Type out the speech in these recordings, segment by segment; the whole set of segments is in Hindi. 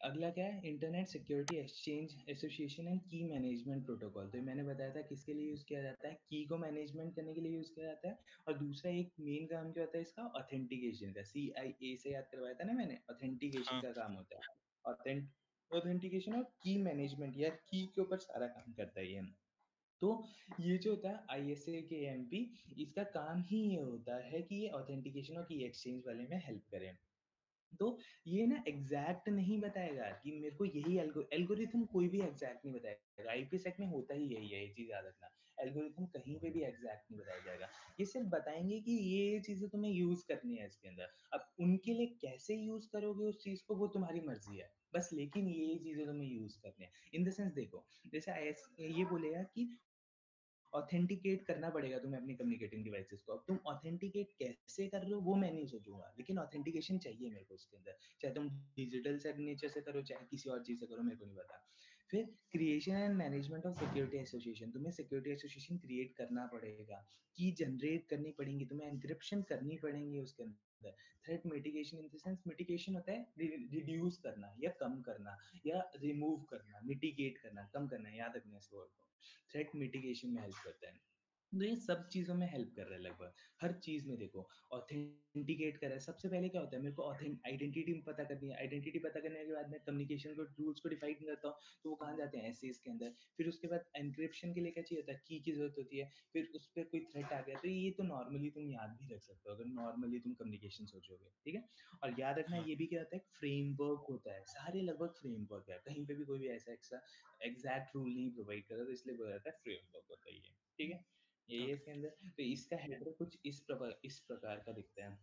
अगला क्या है, internet security exchange association and की मैनेजमेंट प्रोटोकॉल। तो ये मैंने बताया था किसके लिए यूज़ किया जाता है, की को मैनेजमेंट करने के लिए यूज़ किया जाता है। और दूसरा एक मेन काम क्या होता है इसका, ऑथेंटिकेशन का, CIA से याद करवाया था ना मैंने, ऑथेंटिकेशन हाँ, का काम होता है। ऑथेंटिकेशन और की मैनेजमेंट या की के ऊपर सारा काम करता है ये। तो ये जो होता है ISA के MP, इसका काम ही ये होता है कि ये ऑथेंटिकेशन और की एक्सचेंज वाले में हेल्प करें। तो ये ना एग्ज़ैक्ट नहीं बताएगा कि मेरे को यही एल्गोरिथम कोई भी एग्ज़ैक्ट नहीं बताएगा। IPsec में होता ही यही है, ये चीज़ याद रखना। एल्गोरिथम कहीं पे भी एग्ज़ैक्ट नहीं बताया जाएगा। ये सिर्फ़ बताएँगे कि ये चीज़ें तुम्हें यूज़ करनी है इसके अंदर। अब उनके लिए कैसे यूज़ करोगे उस चीज़ को, वो तुम्हारी मर्ज़ी है। बस लेकिन ये चीज़ें तुम्हें यूज़ करनी है। इन द सेंस देखो, जैसे IS ये बोलेगा कि ऑथेंटिकेट करना पड़ेगा तुम्हें अपनी कम्युनिकेटिंग डिवाइसेज़ को। अब तुम ऑथेंटिकेट कैसे कर रहे हो वो मैं नहीं सोचूँगा, लेकिन ऑथेंटिकेशन चाहिए मेरे को उसके अंदर। चाहे तुम डिजिटल सिग्नेचर से करो, चाहे किसी और चीज़ से करो, मेरे को नहीं पता। फिर creation and management of security association, तुम्हें सिक्योरिटी एसोसिएशन क्रिएट करना पड़ेगा, की जनरेट करनी पड़ेंगी, तुम्हें एन्क्रिप्शन करनी पड़ेंगी उसके अंदर। Threat mitigation in the sense, mitigation होता है रिड्यूस करना या कम करना या रिमूव करना, मिटिगेट करना, कम करना, याद रखना इस वर्ड को। थ्रेट मिटिगेशन में हेल्प करता है। तो ये सब चीज़ों में हेल्प कर रहा है लगभग, हर चीज़ में देखो, ऑथेंटिकेट कर रहा है। सबसे पहले क्या होता है, मेरे को आइडेंटिटी पता करनी है, आइडेंटिटी पता करने के बाद मैं कम्युनिकेशन को रूल्स को डिफाइन करता हूँ, तो वो कहाँ जाते हैं, एसेस के अंदर। फिर उसके बाद एन्क्रिप्शन के लिए क्या चाहिए होता है, की ज़रूरत होती है। फिर उस पे कोई थ्रेट आ गया, तो ये तो नॉर्मली तुम याद भी रख सकते हो, अगर नॉर्मली तुम कम्युनिकेशन सोचोगे, ठीक है? और याद रखना हाँ, ये भी क्या होता है, एक फ्रेमवर्क होता है, सारे लगभग फ्रेमवर्क है, कहीं पे भी कोई भी ऐसा एग्जैक्ट रूल नहीं प्रोवाइड करा, तो इसलिए बोला जाता है फ्रेमवर्क होता है ये, ठीक है? यही है ओके। इसके अंदर। तो इसका हेडर कुछ इस प्रकार का दिखता है।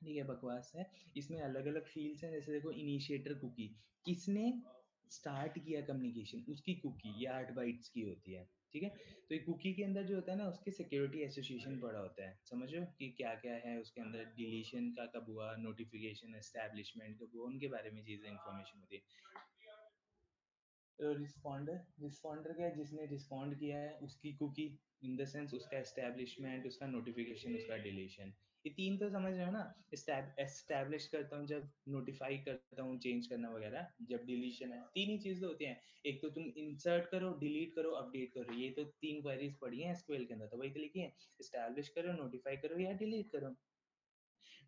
ठीक है, बकवास है। इसमें अलग-अलग फ़ील्ड्स हैं, जैसे देखो इनिशिएटर कुकी, किसने स्टार्ट किया कम्युनिकेशन, उसकी कुकी, ये 8 बाइट्स की होती है, ठीक है? तो ये कुकी के अंदर जो होता है ना, उसके सिक्योरिटी एसोसिएशन पड़ा होता है, समझ रहे हो कि क्या-क्या है उसके अंदर, डिलीशन का कब हुआ, नोटिफ़िकेशन एस्टेब्लिशमेंट कब हुआ, उनके बारे में चीज़ें इन्फॉर्मेशन होती है। रिस्पॉन्डर, रिस्पॉन्डर क्या है, जिसने रिस्पॉन्ड किया है उसकी कुकी, इन द सेंस उसका एस्टैब्लिशमेंट, उसका नोटिफिकेशन, उसका डिलीशन। ये 3 तो समझ रहे हो ना? एस्टैब्लिश करता हूँ जब, नोटिफाई करता हूँ चेंज करना वगैरह, जब डिलीशन है, 3 ही चीज़ तो होती हैं। एक तो तुम इंसर्ट करो, डिलीट करो, अपडेट करो, ये तो 3 क्वेरीज़ पढ़ी हैं एसक्यूएल के अंदर, तो वही तो लिखी है, एस्टैब्लिश करो, नोटिफाई करो या डिलीट करो।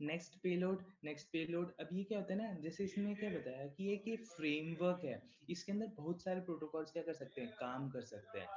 नेक्स्ट पेलोड, अब ये क्या होता है ना, जैसे इसमें क्या बताया कि एक ये फ्रेमवर्क है, इसके अंदर बहुत सारे प्रोटोकॉल्स क्या कर सकते हैं, काम कर सकते हैं।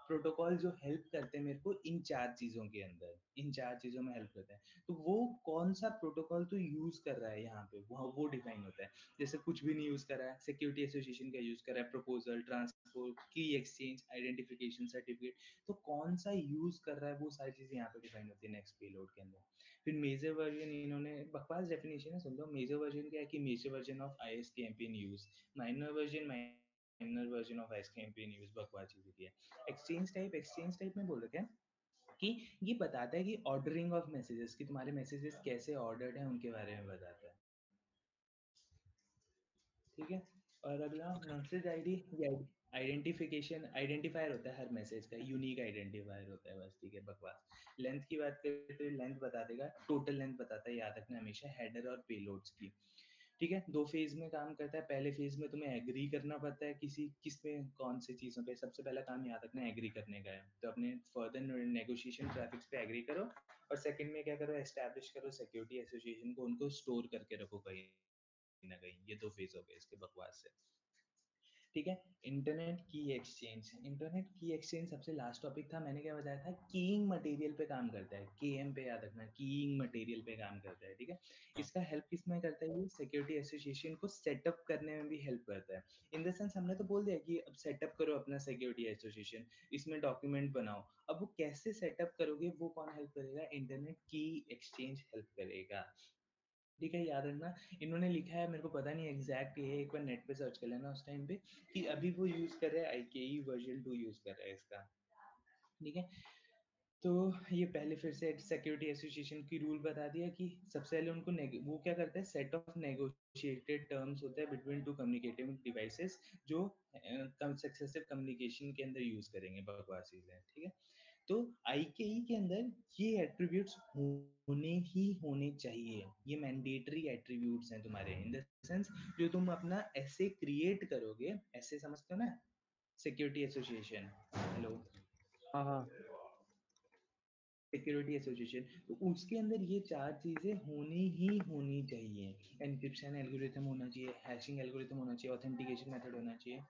प्रोटोकॉल जो हेल्प करते हैं मेरे को इन 4 चीज़ों के अंदर, इन 4 चीज़ों में हेल्प करते हैं। तो वो कौन-सा प्रोटोकॉल तू यूज़ कर रहा है यहाँ पे, वो डिफाइन होता है। जैसे कुछ भी नहीं यूज़ कर रहा है, सिक्योरिटी एसोसिएशन का यूज़ कर रहा है, प्रपोज़ल, ट्रांसपोर्ट, की एक्सचेंज, आइडेंटिफिकेशन सर्टिफिकेट, तो कौन-सा यूज़ कर रहा है, वो सारी चीज़ें यहाँ पे डिफाइन होती है नेक्स्ट पेलोड के अंदर। फिर मेजर वर्जन, इन्होंने बकवास डेफिनेशन है, सुन लो। मेजर वर्जन क्या है कि major version of ISKMP in use, minor version of ISKMP in use, बकवास चीज होती है। एक्सचेंज टाइप में बोल रखे हैं कि ये बताता है कि ऑर्डरिंग ऑफ मैसेजेस, कि तुम्हारे मैसेजेस कैसे ऑर्डर्ड हैं, उनके बारे में बताता है, ठीक है? और अगला ओके। मैसेज आईडी, ये आइडेंटिफिकेशन, आइडेंटिफायर होता है हर मैसेज का, यूनिक आइडेंटिफायर होता है बस, ठीक है, बकवास। लेंथ की बात करें तो लेंथ बता देगा, टोटल लेंथ बताता है, याद रखना हमेशा, हेडर और पेलोड्स की, ठीक है? 2 फेज़ में काम करता है। पहले फेज़ में तुम्हें एग्री करना पड़ता है किस पे, कौन सी चीज़ों पे। सबसे पहला काम याद रखना एग्री करने का है। तो अपने फर्दर नेगोशिएशन ट्रैफिक्स पे एग्री करो, और सेकंड में क्या करो, एस्टैब्लिश करो सिक्योरिटी एसोसिएशन को, उनको स्टोर करके रखो कहीं न कहीं। ये 2 फेज़ हो गए इसके बकवास से। ठीक है? इंटरनेट की एक्सचेंज सबसे लास्ट टॉपिक था, मैंने क्या बताया था, कीइंग मटेरियल पे काम करता है, केएम पे याद रखना, कीइंग मटेरियल पे काम करता है, ठीक है? हाँ, इसका हेल्प किसमें करता है, ये सिक्योरिटी एसोसिएशन को सेटअप करने में भी हेल्प करता है। इन द सेंस हमने तो बोल दिया कि अब सेटअप करो अपना सिक्योरिटी एसोसिएशन, इसमें डॉक्यूमेंट बनाओ। अब वो कैसे सेटअप करोगे, वो कौन हेल्प करेगा, इंटरनेट की एक्सचेंज हेल्प करेगा। ठीक है, याद रखना। इन्होंने लिखा है, मेरे को पता नहीं एग्ज़ैक्ट ये है, एक बार नेट पे सर्च कर लेना उस टाइम पे, कि अभी वो यूज़ कर रहा है, IKE वर्ज़न 2 यूज़ कर रहा है इसका, ठीक है? तो ये पहले फिर से सिक्योरिटी एसोसिएशन की रूल बता दिया कि सबसे पहले उनको वो क्या करता है, सेट ऑफ नेगोशिएटेड टर्म्स होता है बिटवीन 2 कम्युनिकेटिंग डिवाइसेस, जो सक्सेसिव कम्युनिकेशन के अंदर यूज़ करेंगे, बकवास चीज़ है, ठीक है? तो IKE के अंदर ये एट्रीब्यूट्स होने ही होने चाहिए, ये मैंडेटरी एट्रीब्यूट्स हैं तुम्हारे, इन द सेंस जो तुम अपना ऐसे क्रिएट करोगे, ऐसे समझते हो ना, सिक्योरिटी एसोसिएशन, हेलो, हाँ हाँ। सिक्योरिटी एसोसिएशन, तो उसके अंदर ये चार चीजें होनी ही होनी चाहिए। एन्क्रिप्शन एल्गोरिथम होना चाहिए, हैशिंग एल्गोरिथम होना चाहिए, ऑथेंटिकेशन मेथड होना चाहिए,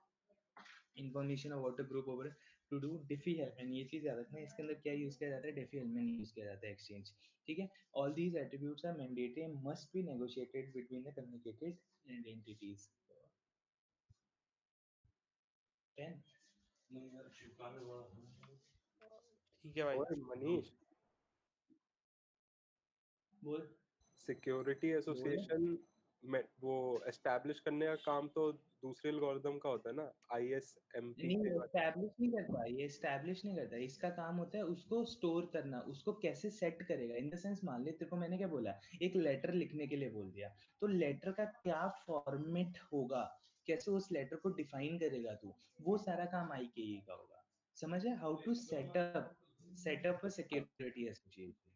information of water group over to do Diffie Hellman, ये चीज याद रखना, इसके अंदर क्या यूज किया जाता है, डिफी हेल्पन यूज किया जाता है, एक्सचेंज, ठीक है। All these attributes are mandatory and must be negotiated between the communicated entities. ठीक है भाई। और मनीष, बोल सिक्योरिटी बोल। एसोसिएशन में वो एस्टैब्लिश करने का काम तो दूसरे एल्गोरिदम का होता है ना, ISMP नहीं, के बाद। एस्टैब्लिश नहीं करता, ये एस्टैब्लिश नहीं करता, इसका काम होता है उसको स्टोर करना, उसको कैसे सेट करेगा, इन द सेंस मान ले तेरे को मैंने क्या बोला, एक लेटर लिखने के लिए बोल दिया, तो लेटर का क्या फॉर्मेट होगा, कैसे उस लेटर को डिफाइन करेगा तू, वो सारा काम IKE का होगा, समझ है, how to set up a security association,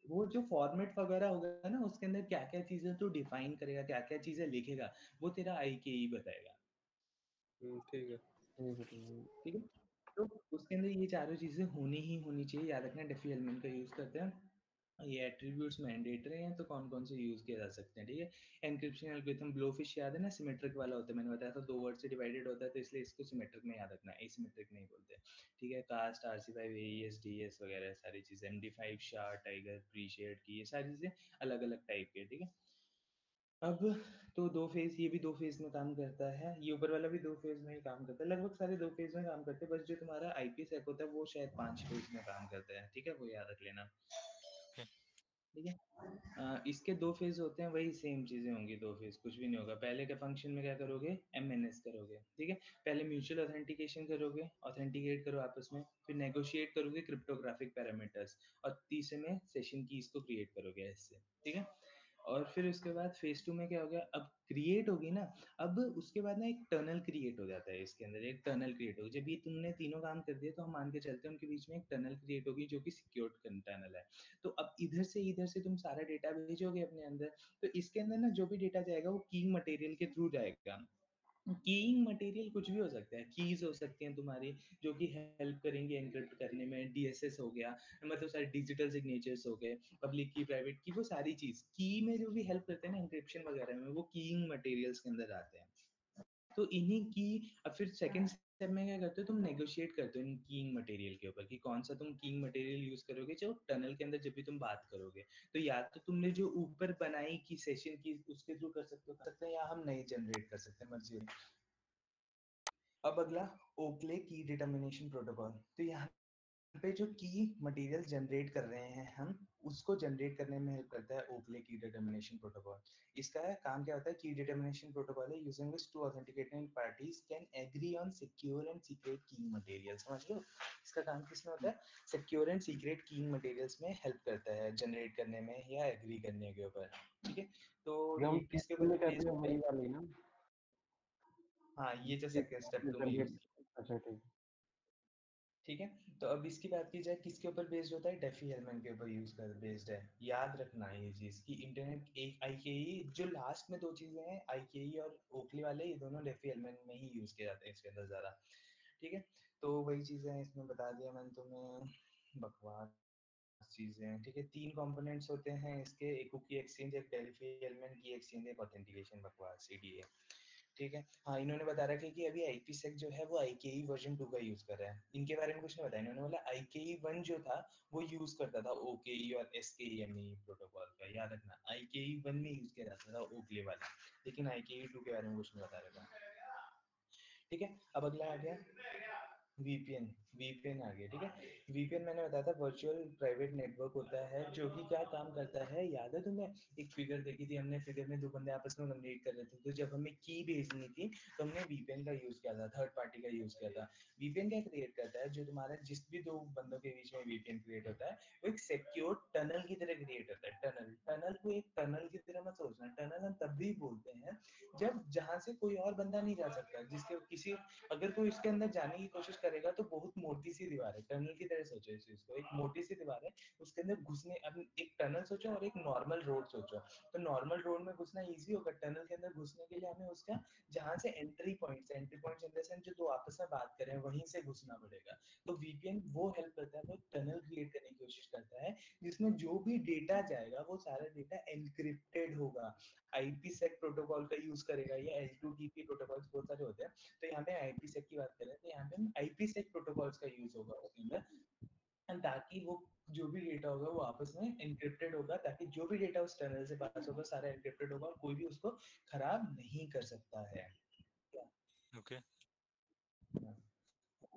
वो जो फॉर्मेट वगैरह होगा ना, उसके अंदर क्या क्या चीजें तू डिफाइन करेगा, क्या क्या चीजें लिखेगा, वो तेरा IKE बताएगा, ठीक है। ठीक है। तो उसके अंदर ये चारों चीजें होनी ही होनी चाहिए, याद रखना, डिफी एलिमेंट का यूज करते हैं, ये एट्रीब्यूट्स मैंडेटरी हैं, तो कौन कौन से यूज किए जा सकते हैं, ठीक है। एन्क्रिप्शन एल्गोरिथम, ब्लोफिश याद है ना, सिमेट्रिक वाला होता है, मैंने बताया था 2 वर्ड से डिवाइडेड होता है, तो इसलिए इसको सिमेट्रिक में याद रखना, एसिमेट्रिक नहीं बोलते, ठीक है। कास्ट, RC5, AES, DS वगैरह सारी चीजें, MD5, शार, टाइगर, प्रीशेड की, ये सारी चीजें अलग अलग टाइप के, ठीक है। अब तो दो फेज, ये भी दो फेज में काम करता है, ये ऊपर वाला भी दो फेज में ही काम करता है, लगभग सारे दो फेज में काम करते हैं, बस जो तुम्हारा IPsec एक होता है वो शायद 5 फेज में काम करता है, ठीक है, वो याद रख लेना, ठीक है। इसके दो फेज होते हैं, वही सेम चीजें होंगी, दो फेज कुछ भी नहीं होगा, पहले के फंक्शन में क्या करोगे, MNS करोगे, ठीक है, पहले म्यूचुअल ऑथेंटिकेशन करोगे, ऑथेंटिकेट करो आपस में, फिर नेगोशिएट करोगे क्रिप्टोग्राफिक पैरामीटर्स, और तीसरे में सेशन कीज को क्रिएट करोगे ऐसे, ठीक है। और फिर उसके बाद फेज 2 में क्या हो गया, अब क्रिएट होगी ना, अब उसके बाद ना एक टनल क्रिएट हो जाता है, इसके अंदर एक टनल क्रिएट होगी, जब ये तुमने तीनों काम कर दिए तो हम मान के चलते हैं उनके बीच में एक टनल क्रिएट होगी जो कि सिक्योर्ड टनल है। तो अब इधर से तुम सारा डेटा भेजोगे अपने अंदर, तो इसके अंदर ना जो भी डेटा जाएगा वो कीइंग मटेरियल के थ्रू जाएगा, कीइंग मटेरियल कुछ भी हो सकता है, कीज हो सकती हैं तुम्हारी जो कि हेल्प करेंगे एन्क्रिप्ट करने में, DSS हो गया, मतलब सारे डिजिटल सिग्नेचर्स हो गए, पब्लिक की, प्राइवेट की, वो सारी चीज की में जो भी हेल्प करते हैं ना एन्क्रिप्शन वगैरह में, वो कीइंग मटेरियल्स के अंदर आते हैं। तो इन्हीं की, अब फिर सेकंड स्टेप में क्या करते हो, तुम नेगोशिएट करते हो इन कीइंग मटेरियल के ऊपर कि कौन सा तुम कीइंग मटेरियल यूज करोगे, जो टनल के अंदर जब भी तुम बात करोगे, तो या तो तुमने जो ऊपर बनाई की सेशन की उसके थ्रू कर सकते हैं, या हम नई जनरेट कर सकते हैं, मर्जी है। अब अगला, ओक्ले की डिटर्मिनेशन प्रोटोकॉल, तो यहाँ पे जो की मटेरियल जनरेट कर रहे हैं हम, उसको जनरेट करने में हेल्प करता है ओक्ले की डिटर्मिनेशन प्रोटोकॉल। इसका काम क्या होता है, की डिटर्मिनेशन प्रोटोकॉल है using which two authenticating parties can agree on secure and secret key material, समझ लो इसका काम किसमें होता है, secure and secret key materials में हेल्प करता है जनरेट करने में या एग्री करने के ऊपर, ठीक है। तो जो हम ये किसके ऊपर में कहते बेस्ड हैं है, वही वाली ना। हाँ ये जो सेकंड स्टेप तुमने यूज, अच्छा ठीक। ठीक है। तो अब इसकी बात की जाए किसके ऊपर बेस्ड होता है, डेफी हेलमैन के ऊपर यूज कर बेस्ड है, याद रखना है ये चीज कि इंटरनेट एक IKE, जो लास्ट में दो चीजें हैं IKE और ओकली वाले, ये दोनों डेफी हेलमैन में ही यूज किए जाते हैं इसके अंदर ज्यादा, ठीक है। तो वही चीजें इसमें बता दिया मैंने तुम्हें, बकवास चीजें हैं, ठीक है। 3 कंपोनेंट्स होते हैं इसके, एक कुकी एक्सचेंज, एक डेफी हेलमैन की एक्सचेंज, एक ऑथेंटिकेशन, बकवास CDA, ठीक है। हाँ, इन्होंने बता रखा है कि अभी IPsec जो है वो IKE वर्जन 2 का यूज कर रहा है, इनके बारे में कुछ नहीं बताया, इन्होंने बोला IKE 1 जो था वो यूज करता था OKE और SKEME प्रोटोकॉल का, याद रखना IKE 1 में यूज किया जाता था ओकले वाला, लेकिन IKE 2 के बारे में कुछ नहीं बता रखा, ठीक है। अब अगला आ गया VPN, VPN आ गया, ठीक है। VPN मैंने बताया था वर्चुअल प्राइवेट नेटवर्क होता है, जो कि क्या काम करता है, याद है तुम्हें, एक फिगर देखी थी हमने, फिगर में दो बंदे आपस में कम्युनिकेट कर रहे थे, तो जब हमें की भेजनी थी तो हमने VPN का यूज किया था, थर्ड पार्टी का यूज किया था। VPN क्या क्रिएट करता है, जो तुम्हारा जिस भी दो बंदों के बीच में VPN क्रिएट होता है, वो एक सिक्योर टनल की तरह क्रिएट होता है, टनल, टनल को एक टनल की तरह मत सोचना, टनल हम तब भी बोलते हैं जब जहां से कोई और बंदा नहीं जा सकता, जिसके किसी, अगर कोई इसके अंदर जाने की कोशिश कर करेगा तो बहुत मोटी सी दीवार है, टनल की तरह सोचो इस चीज को, एक मोटी सी दीवार है, उसके अंदर घुसने, अब एक टनल सोचो और एक नॉर्मल रोड सोचो, तो नॉर्मल रोड में घुसना इजी होगा, टनल के अंदर घुसने के लिए हमें उसका जहां से entry points in the sense जो दो आपस में बात कर रहे हैं वहीं से घुसना पड़ेगा। तो वीपीएन वो हेल्प करता है, वो टनल क्रिएट करने की कोशिश करता है जिसमें जो भी डेटा जाएगा वो सारा डेटा एनक्रिप्टेड होगा, आईपीसेक प्रोटोकॉल का यूज करेगा, या एल2टीपी प्रोटोकॉल्स बहुत सारे होते हैं, तो यहाँ पे आईपीसेक की बात करें तो यहाँ पे आईपीसेक प्रोटोकॉल्स का यूज होगा उसके अंदर, ताकि वो जो भी डेटा होगा वो आपस में एनक्रिप्टेड होगा, ताकि जो भी डेटा उस टनल से पास होगा सारा एनक्रिप्टेड होगा और कोई भी उसको खराब नहीं कर सकता है। ओके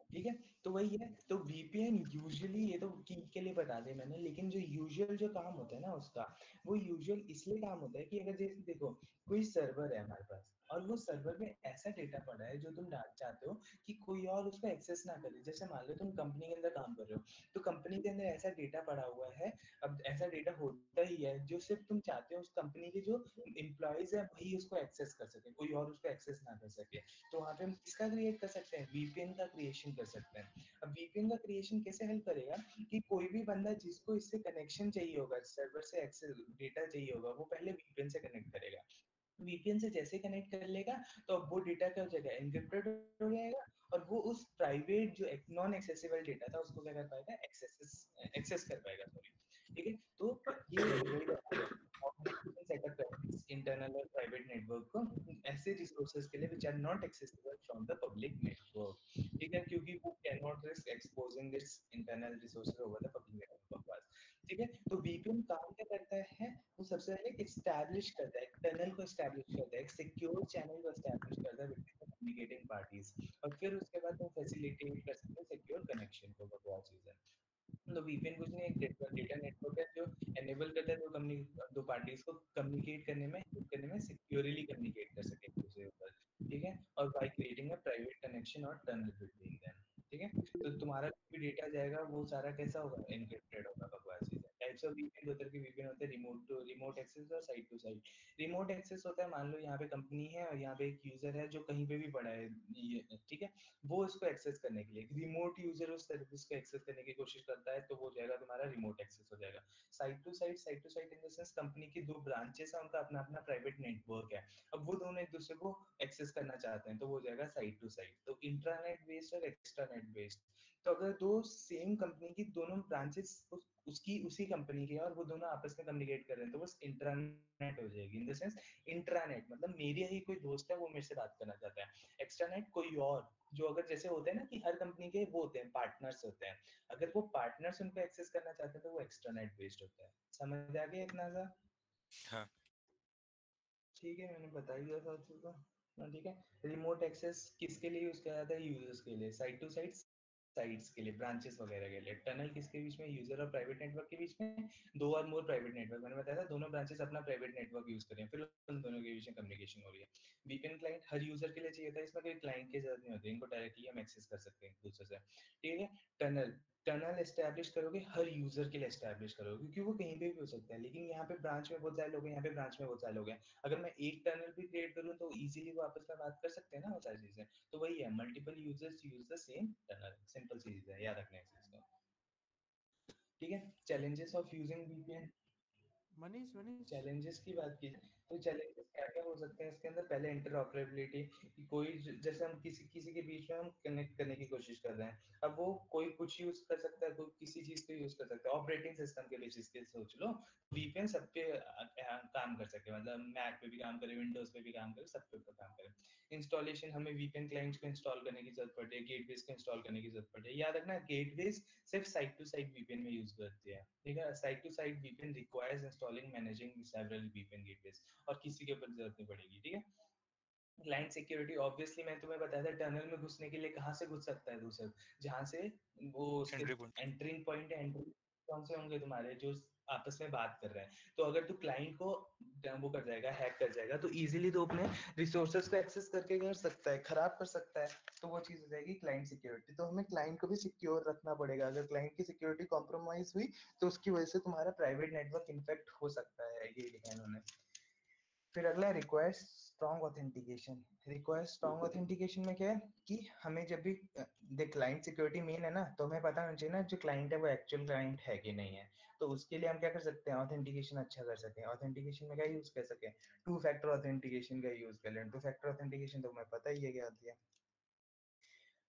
ठीक है, तो वही है, तो वीपीएन यूजुअली, ये तो की के लिए बता दिया मैंने, लेकिन जो यूजुअल जो काम होता है ना उसका, वो यूजुअल इसलिए काम होता है कि अगर जैसे देखो कोई सर्वर है हमारे पास और वो सर्वर में ऐसा डेटा पड़ा है जो तुम चाहते हो कि कोई और उसको एक्सेस ना करे, जैसे मान लो तुम कंपनी के अंदर काम कर रहे हो, तो कंपनी के अंदर ऐसा डेटा पड़ा हुआ है, अब ऐसा डेटा होता ही है जो सिर्फ तुम चाहते हो उस कंपनी के जो एम्प्लॉयज है वही उसको एक्सेस कर सके, कोई और उसको एक्सेस ना कर सके, तो वहां पे हम किसका क्रिएट कर सकते हैं, वीपीएन का क्रिएशन कर सकते हैं। अब वीपीएन का क्रिएशन कैसे हेल्प करेगा कि कोई भी बंदा जिसको इससे कनेक्शन चाहिए होगा, सर्वर से एक्सेस डेटा चाहिए होगा, वो पहले वीपीएन से कनेक्ट करेगा, वीपीएन से जैसे कनेक्ट कर लेगा तो अब वो डेटा क्या हो जाएगा, एनक्रिप्टेड हो जाएगा, और वो उस प्राइवेट जो नॉन एक्सेसिबल डेटा था उसको क्या कर पाएगा, एक्सेस कर पाएगा, सॉरी। ठीक है, तो ये वही सेटअप करते हैं इंटरनल और प्राइवेट नेटवर्क को ऐसे रिसोर्सेज के लिए which are not accessible from the public network. ठीक है, क्योंकि वो can not risk exposing its internal resources over the public network. ठीक है, तो वीपीएन काम क्या करता है, वो सबसे पहले एस्टैब्लिश करता है, टनल को एस्टैब्लिश करता है, एक सिक्योर चैनल को एस्टैब्लिश करता है बिटवीन कम्युनिकेटिंग पार्टीज, और फिर उसके बाद वो फैसिलिटेट कर सकते हैं सिक्योर कनेक्शन को, बहुत चीज है। तो वीपीएन कुछ नहीं, एक डेटा नेटवर्क है जो एनेबल करता है दो पार्टीज को कम्युनिकेट करने में, हेल्प करने में, सिक्योरली कम्युनिकेट कर सके एक दूसरे के ऊपर। ठीक है, और by creating a private connection और टनल बिटवीन देम। ठीक है, तो तुम्हारा भी डेटा जाएगा वो सारा कैसा होगा, एनक्रिप्टेड होगा, बकवास चीज है। टाइप्स ऑफ वीपीएन दो तरह के वीपीएन होते हैं, रिमोट एक्सेस और site to site. Remote access होता है, मान लो यहाँ पे कंपनी है और यहाँ पे एक यूजर है जो कहीं पे भी पड़ा है, ये ठीक है, वो इसको एक्सेस करने के लिए रिमोट यूजर उस सर्विस को एक्सेस करने की कोशिश करता है, तो वो जाएगा तुम्हारा रिमोट एक्सेस हो जाएगा। Site to site in the sense company की दो ब्रांचेस है, उनका अपना अपना प्राइवेट नेटवर्क है, अब वो दोनों एक दूसरे को एक्सेस करना चाहते हैं, तो वो जाएगा साइट टू साइट। तो इंट्रानेट बेस्ड और एक्स्ट्रानेट बेस्ड, तो अगर दो सेम कंपनी की दोनों ब्रांचेस उसकी उसी कंपनी के और वो दोनों आपस में कम्युनिकेट कर रहे हैं, तो बस इंट्रानेट हो जाएगी। इन द सेंस इंट्रानेट मतलब मेरे ही कोई दोस्त है वो मेरे से बात करना चाहता है, एक्स्ट्रानेट कोई और, जो अगर जैसे होते हैं ना कि हर कंपनी के वो होते हैं पार्टनर्स होते हैं, अगर वो पार्टनर्स उनको एक्सेस करना चाहते हैं तो वो एक्स्ट्रानेट बेस्ड होता है। समझ आ गया इतना सा? हाँ ठीक है, मैंने बता ही दिया था अच्छे को। हाँ, ठीक है, रिमोट एक्सेस किसके लिए यूज किया जाता है, यूजर्स के लिए, साइट टू साइट साइट्स के लिए, ब्रांचेस वगैरह के लिए। टनल किसके बीच में, यूजर और प्राइवेट नेटवर्क के बीच में, दो और मोर प्राइवेट नेटवर्क, मैंने बताया था दोनों ब्रांचेस अपना प्राइवेट नेटवर्क यूज करें, फिर उन दोनों के बीच में कम्युनिकेशन हो रही है। वीपीएन क्लाइंट हर यूजर के लिए चाहिए था, इसमें कोई क्लाइंट की जरूरत नहीं होती, इनको डायरेक्टली हम एक्सेस कर सकते हैं एक दूसरे से। ठीक है, टनल टनल एस्टैब्लिश करोगे हर यूजर के लिए एस्टैब्लिश करोगे, क्योंकि वो कहीं पे भी हो सकता है, लेकिन यहाँ पे ब्रांच में बहुत सारे लोग हैं, यहाँ पे ब्रांच में बहुत सारे लोग हैं, अगर मैं एक टनल भी क्रिएट करूँ तो इजीली वो आपस में बात कर सकते हैं ना, वो सारी चीजें। तो वही है, multiple users use the same tunnel, simple चीज है, याद रखना है इस चीज को। ठीक है, challenges of using VPN. Manish Manish challenges की बात की तो चैलेंजेस क्या क्या हो सकते हैं इसके अंदर, पहले इंटरऑपरेबिलिटी, कोई जैसे हम किसी किसी के बीच में हम कनेक्ट करने की कोशिश कर रहे हैं, अब वो कोई कुछ यूज कर सकता है, कोई किसी चीज को यूज कर सकता है, ऑपरेटिंग सिस्टम के बेसिस पे सोच लो, वीपीएन सब पे काम कर सके, मतलब मैक पे भी काम करे, विंडोज पे भी काम करे, सब पे काम करे। इंस्टॉलेशन, हमें वीपीएन क्लाइंट्स को इंस्टॉल करने की जरूरत पड़ती है, गेटवेज को इंस्टॉल करने की जरूरत पड़ती है, याद रखना गेटवेज सिर्फ साइट टू साइट वीपीएन में यूज करती है। ठीक है, site to site VPN requires installing managing several VPN gateways, और किसी के ऊपर जरूरत नहीं पड़ेगी। ठीक है, क्लाइंट सिक्योरिटी, ऑब्वियसली मैं तुम्हें बताया था टनल में घुसने के लिए कहाँ से घुस सकता है दूसरा, जहाँ से वो उसके एंट्री पॉइंट एंट्रिंग पॉइंट है, एंट्री कौन से होंगे तुम्हारे जो आपस में बात कर रहे हैं, तो अगर तू क्लाइंट को वो कर जाएगा, हैक कर जाएगा, तो इजीली तो अपने रिसोर्सेज को एक्सेस करके कर सकता है, खराब कर सकता है, तो वो चीज हो जाएगी क्लाइंट सिक्योरिटी। तो हमें क्लाइंट को भी सिक्योर रखना पड़ेगा, अगर क्लाइंट की सिक्योरिटी कॉम्प्रोमाइज हुई तो उसकी वजह से तुम्हारा प्राइवेट नेटवर्क इन्फेक्ट हो सकता है, ये लिखा है इन्होंने। फिर अगला request strong authentication require strong authentication में क्या है कि हमें जब भी देख क्लाइंट सिक्योरिटी मेन है ना, तो हमें पता होना चाहिए ना जो क्लाइंट है वो एक्चुअल क्लाइंट है कि नहीं है। तो उसके लिए हम क्या कर सकते हैं, ऑथेंटिकेशन अच्छा कर सकते हैं। ऑथेंटिकेशन में क्या यूज कर सकें, टू फैक्टर ऑथेंटिकेशन का यूज कर लें। टू फैक्टर ऑथेंटिकेशन तो हमें पता ही है क्या होती है।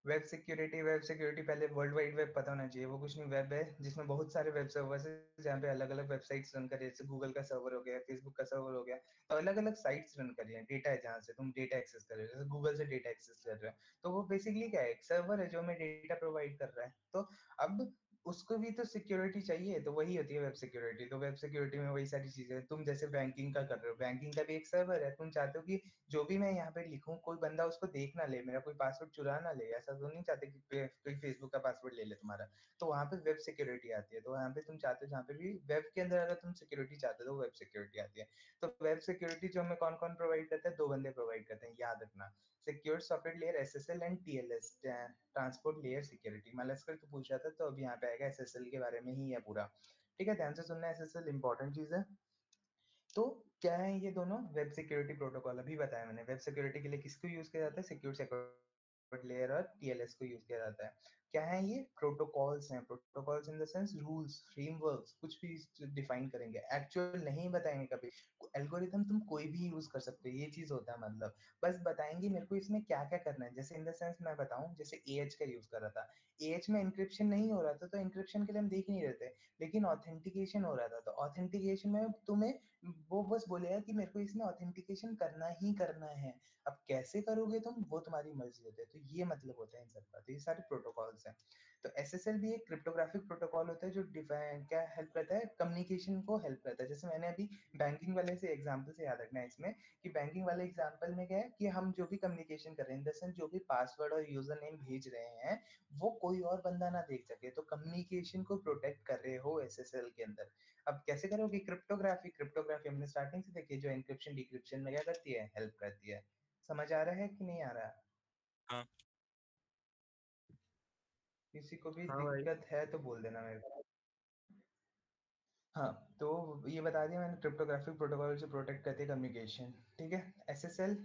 वेब सिक्योरिटी पहले वर्ल्ड वाइड वेब पता होना चाहिए। वो कुछ नहीं, वेब है जिसमें बहुत सारे वेब सर्वर्स है जहाँ पे अलग अलग वेबसाइट्स रन कर रही है। जैसे गूगल का सर्वर हो गया, फेसबुक का सर्वर हो गया, तो अलग अलग साइट्स रन कर रही है। डेटा है जहाँ से तुम डेटा एक्सेस कर रहे हो, जैसे गूगल से डेटा एक्सेस कर रहे हो, तो वो बेसिकली क्या है, एक सर्वर है जो हमें डेटा प्रोवाइड कर रहा है। तो अब उसको भी तो सिक्योरिटी चाहिए, तो वही होती है वेब सिक्योरिटी। तो वेब सिक्योरिटी में वही सारी चीजें, तुम जैसे बैंकिंग का कर रहे हो, बैंकिंग का भी एक सर्वर है। तुम चाहते हो कि जो भी मैं यहाँ पे लिखूं कोई बंदा उसको देख ना ले, मेरा कोई पासवर्ड चुरा ना ले, ऐसा तो नहीं चाहते कि कोई फेसबुक का पासवर्ड ले ले तुम्हारा। तो वहां पे वेब सिक्योरिटी आती है। तो वहां पे तुम चाहते हो जहाँ पे भी वेब के अंदर अगर तुम सिक्योरिटी चाहते हो तो वेब सिक्योरिटी आती है। तो वेब सिक्योरिटी जो हमें कौन कौन प्रोवाइड करता है, दो बंदे प्रोवाइड करते हैं, याद रखना। Secure software layer SSL and TLS, transport layer security. मालस्कर तो पूछ रहा था, तो अब यहाँ पे आएगा एसएसएल के बारे में ही है पूरा। ठीक है, ध्यान से सुनना, एसएसएल इंपॉर्टेंट चीज है। तो क्या है ये दोनों वेब सिक्योरिटी प्रोटोकॉल, अभी बताया मैंने। वेब सिक्योरिटी के लिए किसको यूज किया जाता है, सिक्योर सिक्योरिटी लेयर और टीएलएस को यूज किया जाता है। क्या है ये प्रोटोकॉल्स हैं, protocols in the sense rules, frameworks, कुछ भी डिफाइन करेंगे, एक्चुअल नहीं बताएंगे कभी। एल्गोरिथम तुम कोई भी यूज कर सकते हो, ये चीज होता है। मतलब बस बताएंगे मेरे को इसमें क्या क्या करना है। जैसे इन द सेंस मैं बताऊं, जैसे एएच का यूज कर रहा था, एएच में इंक्रिप्शन नहीं हो रहा था, तो इंक्रिप्शन के लिए हम देख नहीं रहे थे, लेकिन ऑथेंटिकेशन हो रहा था। तो ऑथेंटिकेशन में तुम्हें वो बस बोलेगा कि मेरे को इसमें ऑथेंटिकेशन करना ही करना है। अब कैसे करोगे तुम, वो तुम्हारी मर्जी होती है। तो ये मतलब होता है इन सब का। तो ये सारे प्रोटोकॉल्स हैं। तो एसएसएल भी एक क्रिप्टोग्राफिक प्रोटोकॉल होता है जो डिफाइन क्या हेल्प करता है, कम्युनिकेशन को हेल्प करता है। जैसे मैंने अभी बैंकिंग वाले से एग्जांपल से याद रखना है इसमें, कि बैंकिंग वाले एग्जांपल में क्या है कि हम जो भी कम्युनिकेशन कर रहे हैं, इन जो भी पासवर्ड और यूजर नेम भेज रहे हैं, वो कोई और बंदा ना देख सके। तो कम्युनिकेशन को प्रोटेक्ट कर रहे हो एसएसएल के अंदर। अब कैसे करोगे, क्रिप्टोग्राफी। क्रिप्टोग्राफी हमने स्टार्टिंग से देखी, जो एन्क्रिप्शन डिक्रिप्शन में क्या करती है, हेल्प करती है। समझ आ रहा है कि नहीं आ रहा? हाँ। किसी को भी हाँ भाई। दिक्कत है तो बोल देना मेरे को। हाँ, तो ये बता दिया मैंने, क्रिप्टोग्राफिक प्रोटोकॉल से प्रोटेक्ट करते हैं कम्युनिकेशन। ठीक है, एसएसएल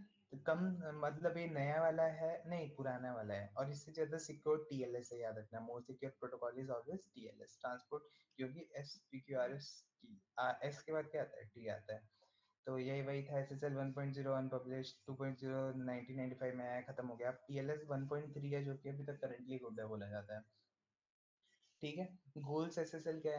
कम मतलब ये नया वाला है, नहीं पुराना वाला है, और इससे ज्यादा सिक्योर टीएलएस है, याद रखना। More secure protocol is always TLS, transport, क्योंकि एसपीक्यूआरएस की एस के बाद क्या आता है, टी आता है। तो यही वही था, एसएसएल 1.0 अनपब्लिश्ड, 2.0 1995 में आया, खत्म हो गया। अब टीएलएस 1.3 है, जो कि अभी तक करंटली गुड है बोला जाता है। ठीक है, गोल्स एसएसएल क्या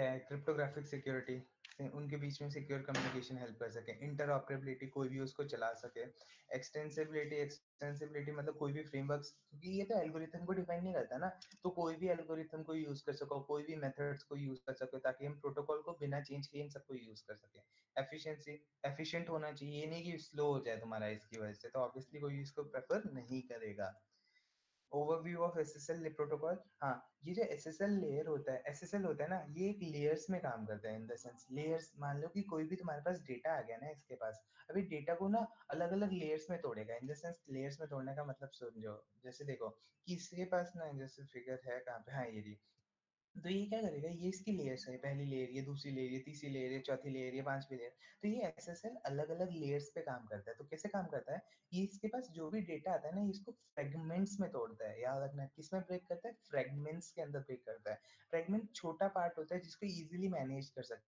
है, क्रिप्टोग्राफिक सिक्योरिटी, उनके बीच में सिक्योर कम्युनिकेशन हेल्प कर सके, इंटरऑपरेबिलिटी, कोई भी उसको चला सके, एक्सटेंसिबिलिटी मतलब कोई भी फ्रेमवर्क्स, क्योंकि ये तो एल्गोरिथम को डिफाइन नहीं करता ना, तो कोई भी एल्गोरिथम को यूज कर सको, कोई भी मेथड्स को यूज कर सको, ताकि हम प्रोटोकॉल को बिना चेंज किए इन सबको यूज कर सके। एफिशिएंसी, एफिशिएंट होना चाहिए, ये नहीं कि स्लो हो जाए तुम्हारा इसकी वजह से, तो ऑब्वियसली कोई इसको प्रेफर नहीं करेगा। Overview of SSL protocol. हाँ, ये जो एसएसएल लेयर होता है, एसएसएल होता है ना, ये एक लेयर्स में काम करता है। इन द सेंस लेयर्स, मान लो कि कोई भी तुम्हारे पास डेटा आ गया ना इसके पास, अभी डेटा को ना अलग अलग लेयर्स में तोड़ेगा। इन द सेंस लेयर्स में तोड़ने का मतलब समझो, जैसे देखो कि इसके पास ना, जैसे फिगर है कहाँ पे, हाँ ये रही। तो ये क्या करेगा, ये इसकी लेयर्स है, पहली लेयर, ये दूसरी लेयर, ये तीसरी लेयर, ये चौथी लेयर, ये पांचवी लेयर। तो ये एसएसएल अलग अलग लेयर्स पे काम करता है। तो कैसे काम करता है, ये इसके पास जो भी डेटा आता है ना, इसको फ्रेगमेंट्स में तोड़ता है। याद रखना, किस में ब्रेक करता है, फ्रेगमेंट्स के अंदर ब्रेक करता है। फ्रेगमेंट छोटा पार्ट होता है जिसको इजीली मैनेज कर सकते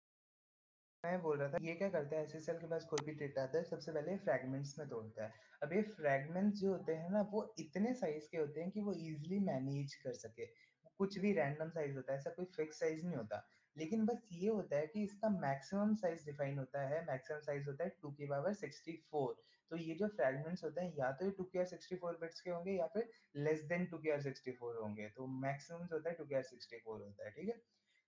हैं। मैं बोल रहा था, ये क्या करता है, एसएसएल के पास कोई भी डेटा आता है, सबसे पहले फ्रैगमेंट्स में तोड़ता है। अब ये फ्रैगमेंट्स जो होते हैं ना, वो इतने साइज के होते हैं कि वो इजीली मैनेज कर सके। कुछ भी रैंडम साइज होता है, ऐसा कोई फिक्स साइज नहीं होता। लेकिन बस ये होता है कि इसका मैक्सिमम साइज डिफाइन होता है। मैक्सिमम साइज होता है 2 की पावर 64। तो ये जो फ्रैगमेंट्स होते हैं, या तो ये 2 की पावर 64 बिट्स के होंगे, या फिर लेस देन 2 की पावर 64 होंगे। तो मैक्सिमम जो होता है 2 की पावर 64 होता है। ठीक है,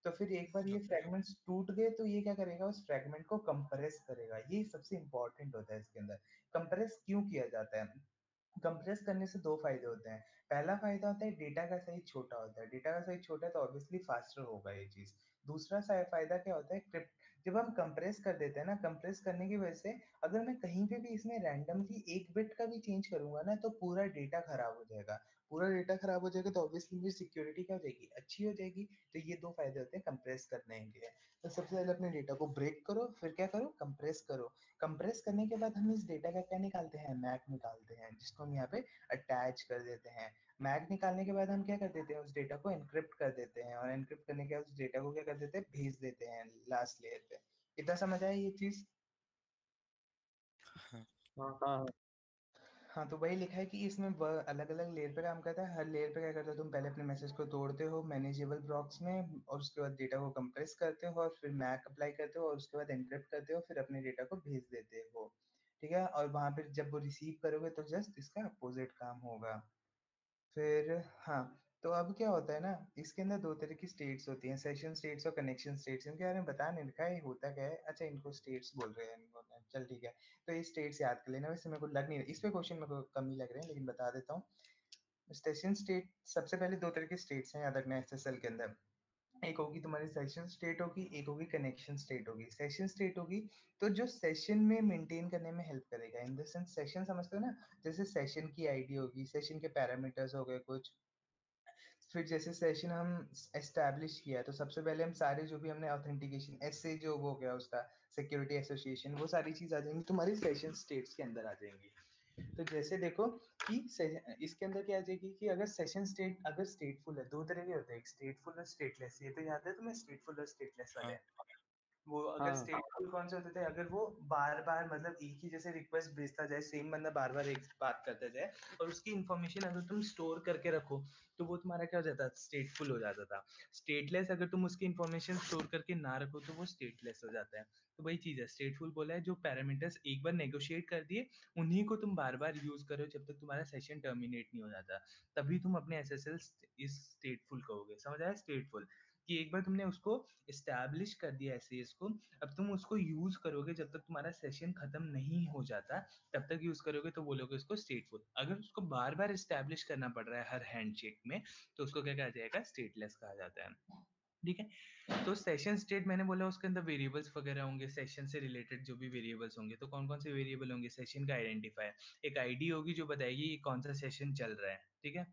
तो फिर एक बार ये ओके। फ्रैगमेंट्स टूट गए, तो ये क्या करेगा, उस फ्रैगमेंट को कंप्रेस करेगा। ये सबसे इंपॉर्टेंट होता है इसके अंदर। कंप्रेस क्यों किया जाता है, कंप्रेस करने से दो फायदे होते हैं। पहला फायदा होता है डेटा का साइज छोटा होता है, डेटा का साइज छोटा है तो ऑब्वियसली फास्टर होगा ये चीज। दूसरा फायदा क्या होता है, जब हम कंप्रेस कर देते हैं ना, कंप्रेस करने की वजह से अगर मैं कहीं पे भी इसमें रैंडमली एक बिट का भी चेंज करूंगा ना, तो पूरा डेटा खराब हो जाएगा। पूरा डेटा खराब हो जाएगा तो ऑब्वियसली मेरी सिक्योरिटी क्या हो जाएगी, अच्छी हो जाएगी। तो ये दो फायदे होते हैं कंप्रेस करने के। तो सबसे पहले अपने डेटा को ब्रेक करो, फिर क्या करो, कंप्रेस करो। कंप्रेस करने के बाद हम इस डेटा का क्या निकालते हैं, मैक निकालते हैं, जिसको हम यहाँ पे अटैच कर देते हैं। मैक निकालने के बाद हम क्या कर देते हैं, उस डेटा को एनक्रिप्ट कर देते हैं, और एनक्रिप्ट करने के बाद उस डेटा को क्या कर देते हैं, भेज देते हैं लास्ट लेयर पे। इतना समझ आया ये चीज? हाँ हाँ हाँ हाँ, तो वही लिखा है कि इसमें अलग अलग लेयर पे काम करता है। हर लेयर पे क्या करते हो तुम, पहले अपने मैसेज को तोड़ते हो मैनेजेबल ब्लॉक्स में, और उसके बाद डेटा को कंप्रेस करते हो, और फिर मैक अप्लाई करते हो, और उसके बाद एनक्रिप्ट करते हो, फिर अपने डेटा को भेज देते हो। ठीक है, और वहां पे जब वो रिसीव करोगे तो जस्ट इसका अपोजिट काम होगा। फिर हाँ, तो अब क्या होता है ना, इसके अंदर दो तरह की स्टेट्स होती हैं, सेशन स्टेट्स और कनेक्शन स्टेट्स। इनके बारे में बता नहीं लिखा है, होता क्या है। अच्छा, इनको स्टेट्स बोल रहे हैं इनको, चल ठीक है। तो ये स्टेट्स याद कर लेना, वैसे मेरे को लग नहीं रहा इस पे क्वेश्चन, मेरे को कम ही लग रहे हैं, लेकिन बता देता हूँ। सेशन स्टेट, सबसे पहले दो तरह के स्टेट्स हैं याद रखना एसएसएल के अंदर। एक होगी तुम्हारी सेशन स्टेट होगी, एक होगी कनेक्शन स्टेट होगी। सेशन स्टेट होगी तो जो सेशन में मेंटेन करने में हेल्प करेगा, इन द सेंस सेशन समझते हो ना, जैसे सेशन की आईडी होगी, सेशन के पैरामीटर्स हो गए कुछ। फिर जैसे सेशन हम एस्टैब्लिश किया तो सबसे पहले हम सारे जो भी हमने ऑथेंटिकेशन ऐसे जो वो हो गया उसका सिक्योरिटी एसोसिएशन, वो सारी चीज आ जाएंगी तुम्हारी सेशन स्टेट्स के अंदर आ जाएंगी। तो जैसे देखो कि इसके अंदर क्या आ जाएगी कि अगर सेशन स्टेट अगर स्टेटफुल है, दो तरह के होते हैं, एक स्टेटफुल और स्टेटलेस। ये तो याद है तुम्हें, स्टेटफुल और स्टेटलेस वाले। हाँ वो अगर हाँ स्टेटफुल कौन से होते थे, अगर वो बार बार मतलब एक ही जैसे रिक्वेस्ट भेजता जाए, सेम बंदा बार बार एक बात करता जाए, और उसकी इन्फॉर्मेशन अगर तुम स्टोर करके रखो, तो वो तुम्हारा क्या हो जाता, स्टेटफुल हो जाता था। स्टेटलेस, अगर तुम उसकी इन्फॉर्मेशन स्टोर करके ना रखो तो वो स्टेटलेस हो जाता है। तो वही चीज है, स्टेटफुल बोला है जो पैरामीटर्स एक बार नेगोशिएट कर दिए, उन्हीं को तुम बार बार यूज करो जब तक तुम्हारा सेशन टर्मिनेट नहीं हो जाता, तभी तुम अपने एसएसएल इस स्टेटफुल कहोगे। समझ आया, स्टेटफुल कि एक बार तुमने उसको इस्टेब्लिश कर दिया ऐसे इसको, अब तुम उसको यूज करोगे जब तक तुम्हारा सेशन खत्म नहीं हो जाता, तब तक यूज करोगे तो बोलोगे उसको स्टेटफुल। अगर उसको बार बार इस्टेब्लिश करना पड़ रहा है हर हैंडशेक में, तो उसको क्या कहा जाएगा, स्टेटलेस कहा जाता है। ठीक है, तो सेशन स्टेट मैंने बोला उसके अंदर वेरिएबल्स वगैरह होंगे, सेशन से रिलेटेड जो भी वेरिएबल्स होंगे, तो कौन कौन से वेरिएबल होंगे, सेशन का आइडेंटिफायर, एक आईडी होगी जो बताएगी ये कौन सा सेशन चल रहा है। ठीक है,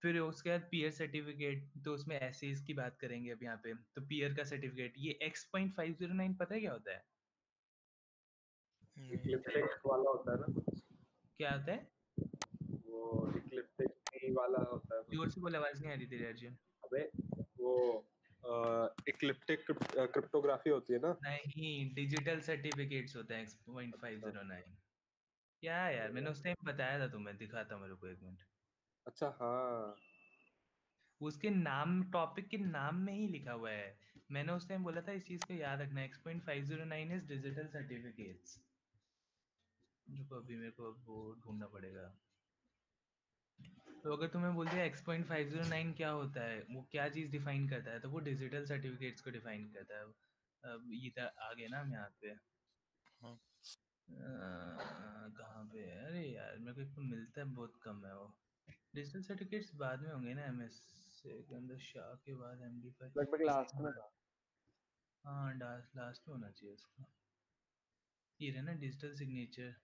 फिर उसके बाद पीयर सर्टिफिकेट, तो उसमें ऐसे की बात करेंगे अब यहाँ पे। तो पीयर का सर्टिफिकेट, ये X.509 पता है क्या होता है? नहीं इक्लिप्टिक वाला होता है ना कुछ, क्या होता है? वो इक्लिप्टिक वाला होता है जोर कुछ। से बोल, आवाज नहीं आ रही तेरी अर्जुन। अबे वो इक्लिप्टिक क्रिप्टोग्राफी होती है ना। नहीं, डिजिटल सर्टिफिकेट्स होता है अच्छा X.509। क्या है यार, मैंने उस टाइम बताया था तुम्हें, दिखाता मेरे को एक मिनट। अच्छा हाँ उसके नाम, टॉपिक के नाम में ही लिखा हुआ है। मैंने उस टाइम बोला था इस चीज को याद रखना, X.509 इज डिजिटल सर्टिफिकेट्स। रुको, अभी मेरे को वो ढूंढना पड़ेगा। तो अगर तुम्हें बोल दिया X.509 क्या होता है, वो क्या चीज डिफाइन करता है, तो वो डिजिटल सर्टिफिकेट्स को डिफाइन करता है। अब ये आ गए ना हम यहाँ पे। हाँ कहाँ पे है? अरे यार मेरे को एक तो मिलता है, बहुत कम है वो। डिजिटल सर्टिफिकेट्स बाद में होंगे ना, एमएस के अंदर, शाह के बाद MD5 लगभग इसके लास्ट में बाद। था। हाँ, लास्ट में होना चाहिए उसका। ये रहा ना digital signature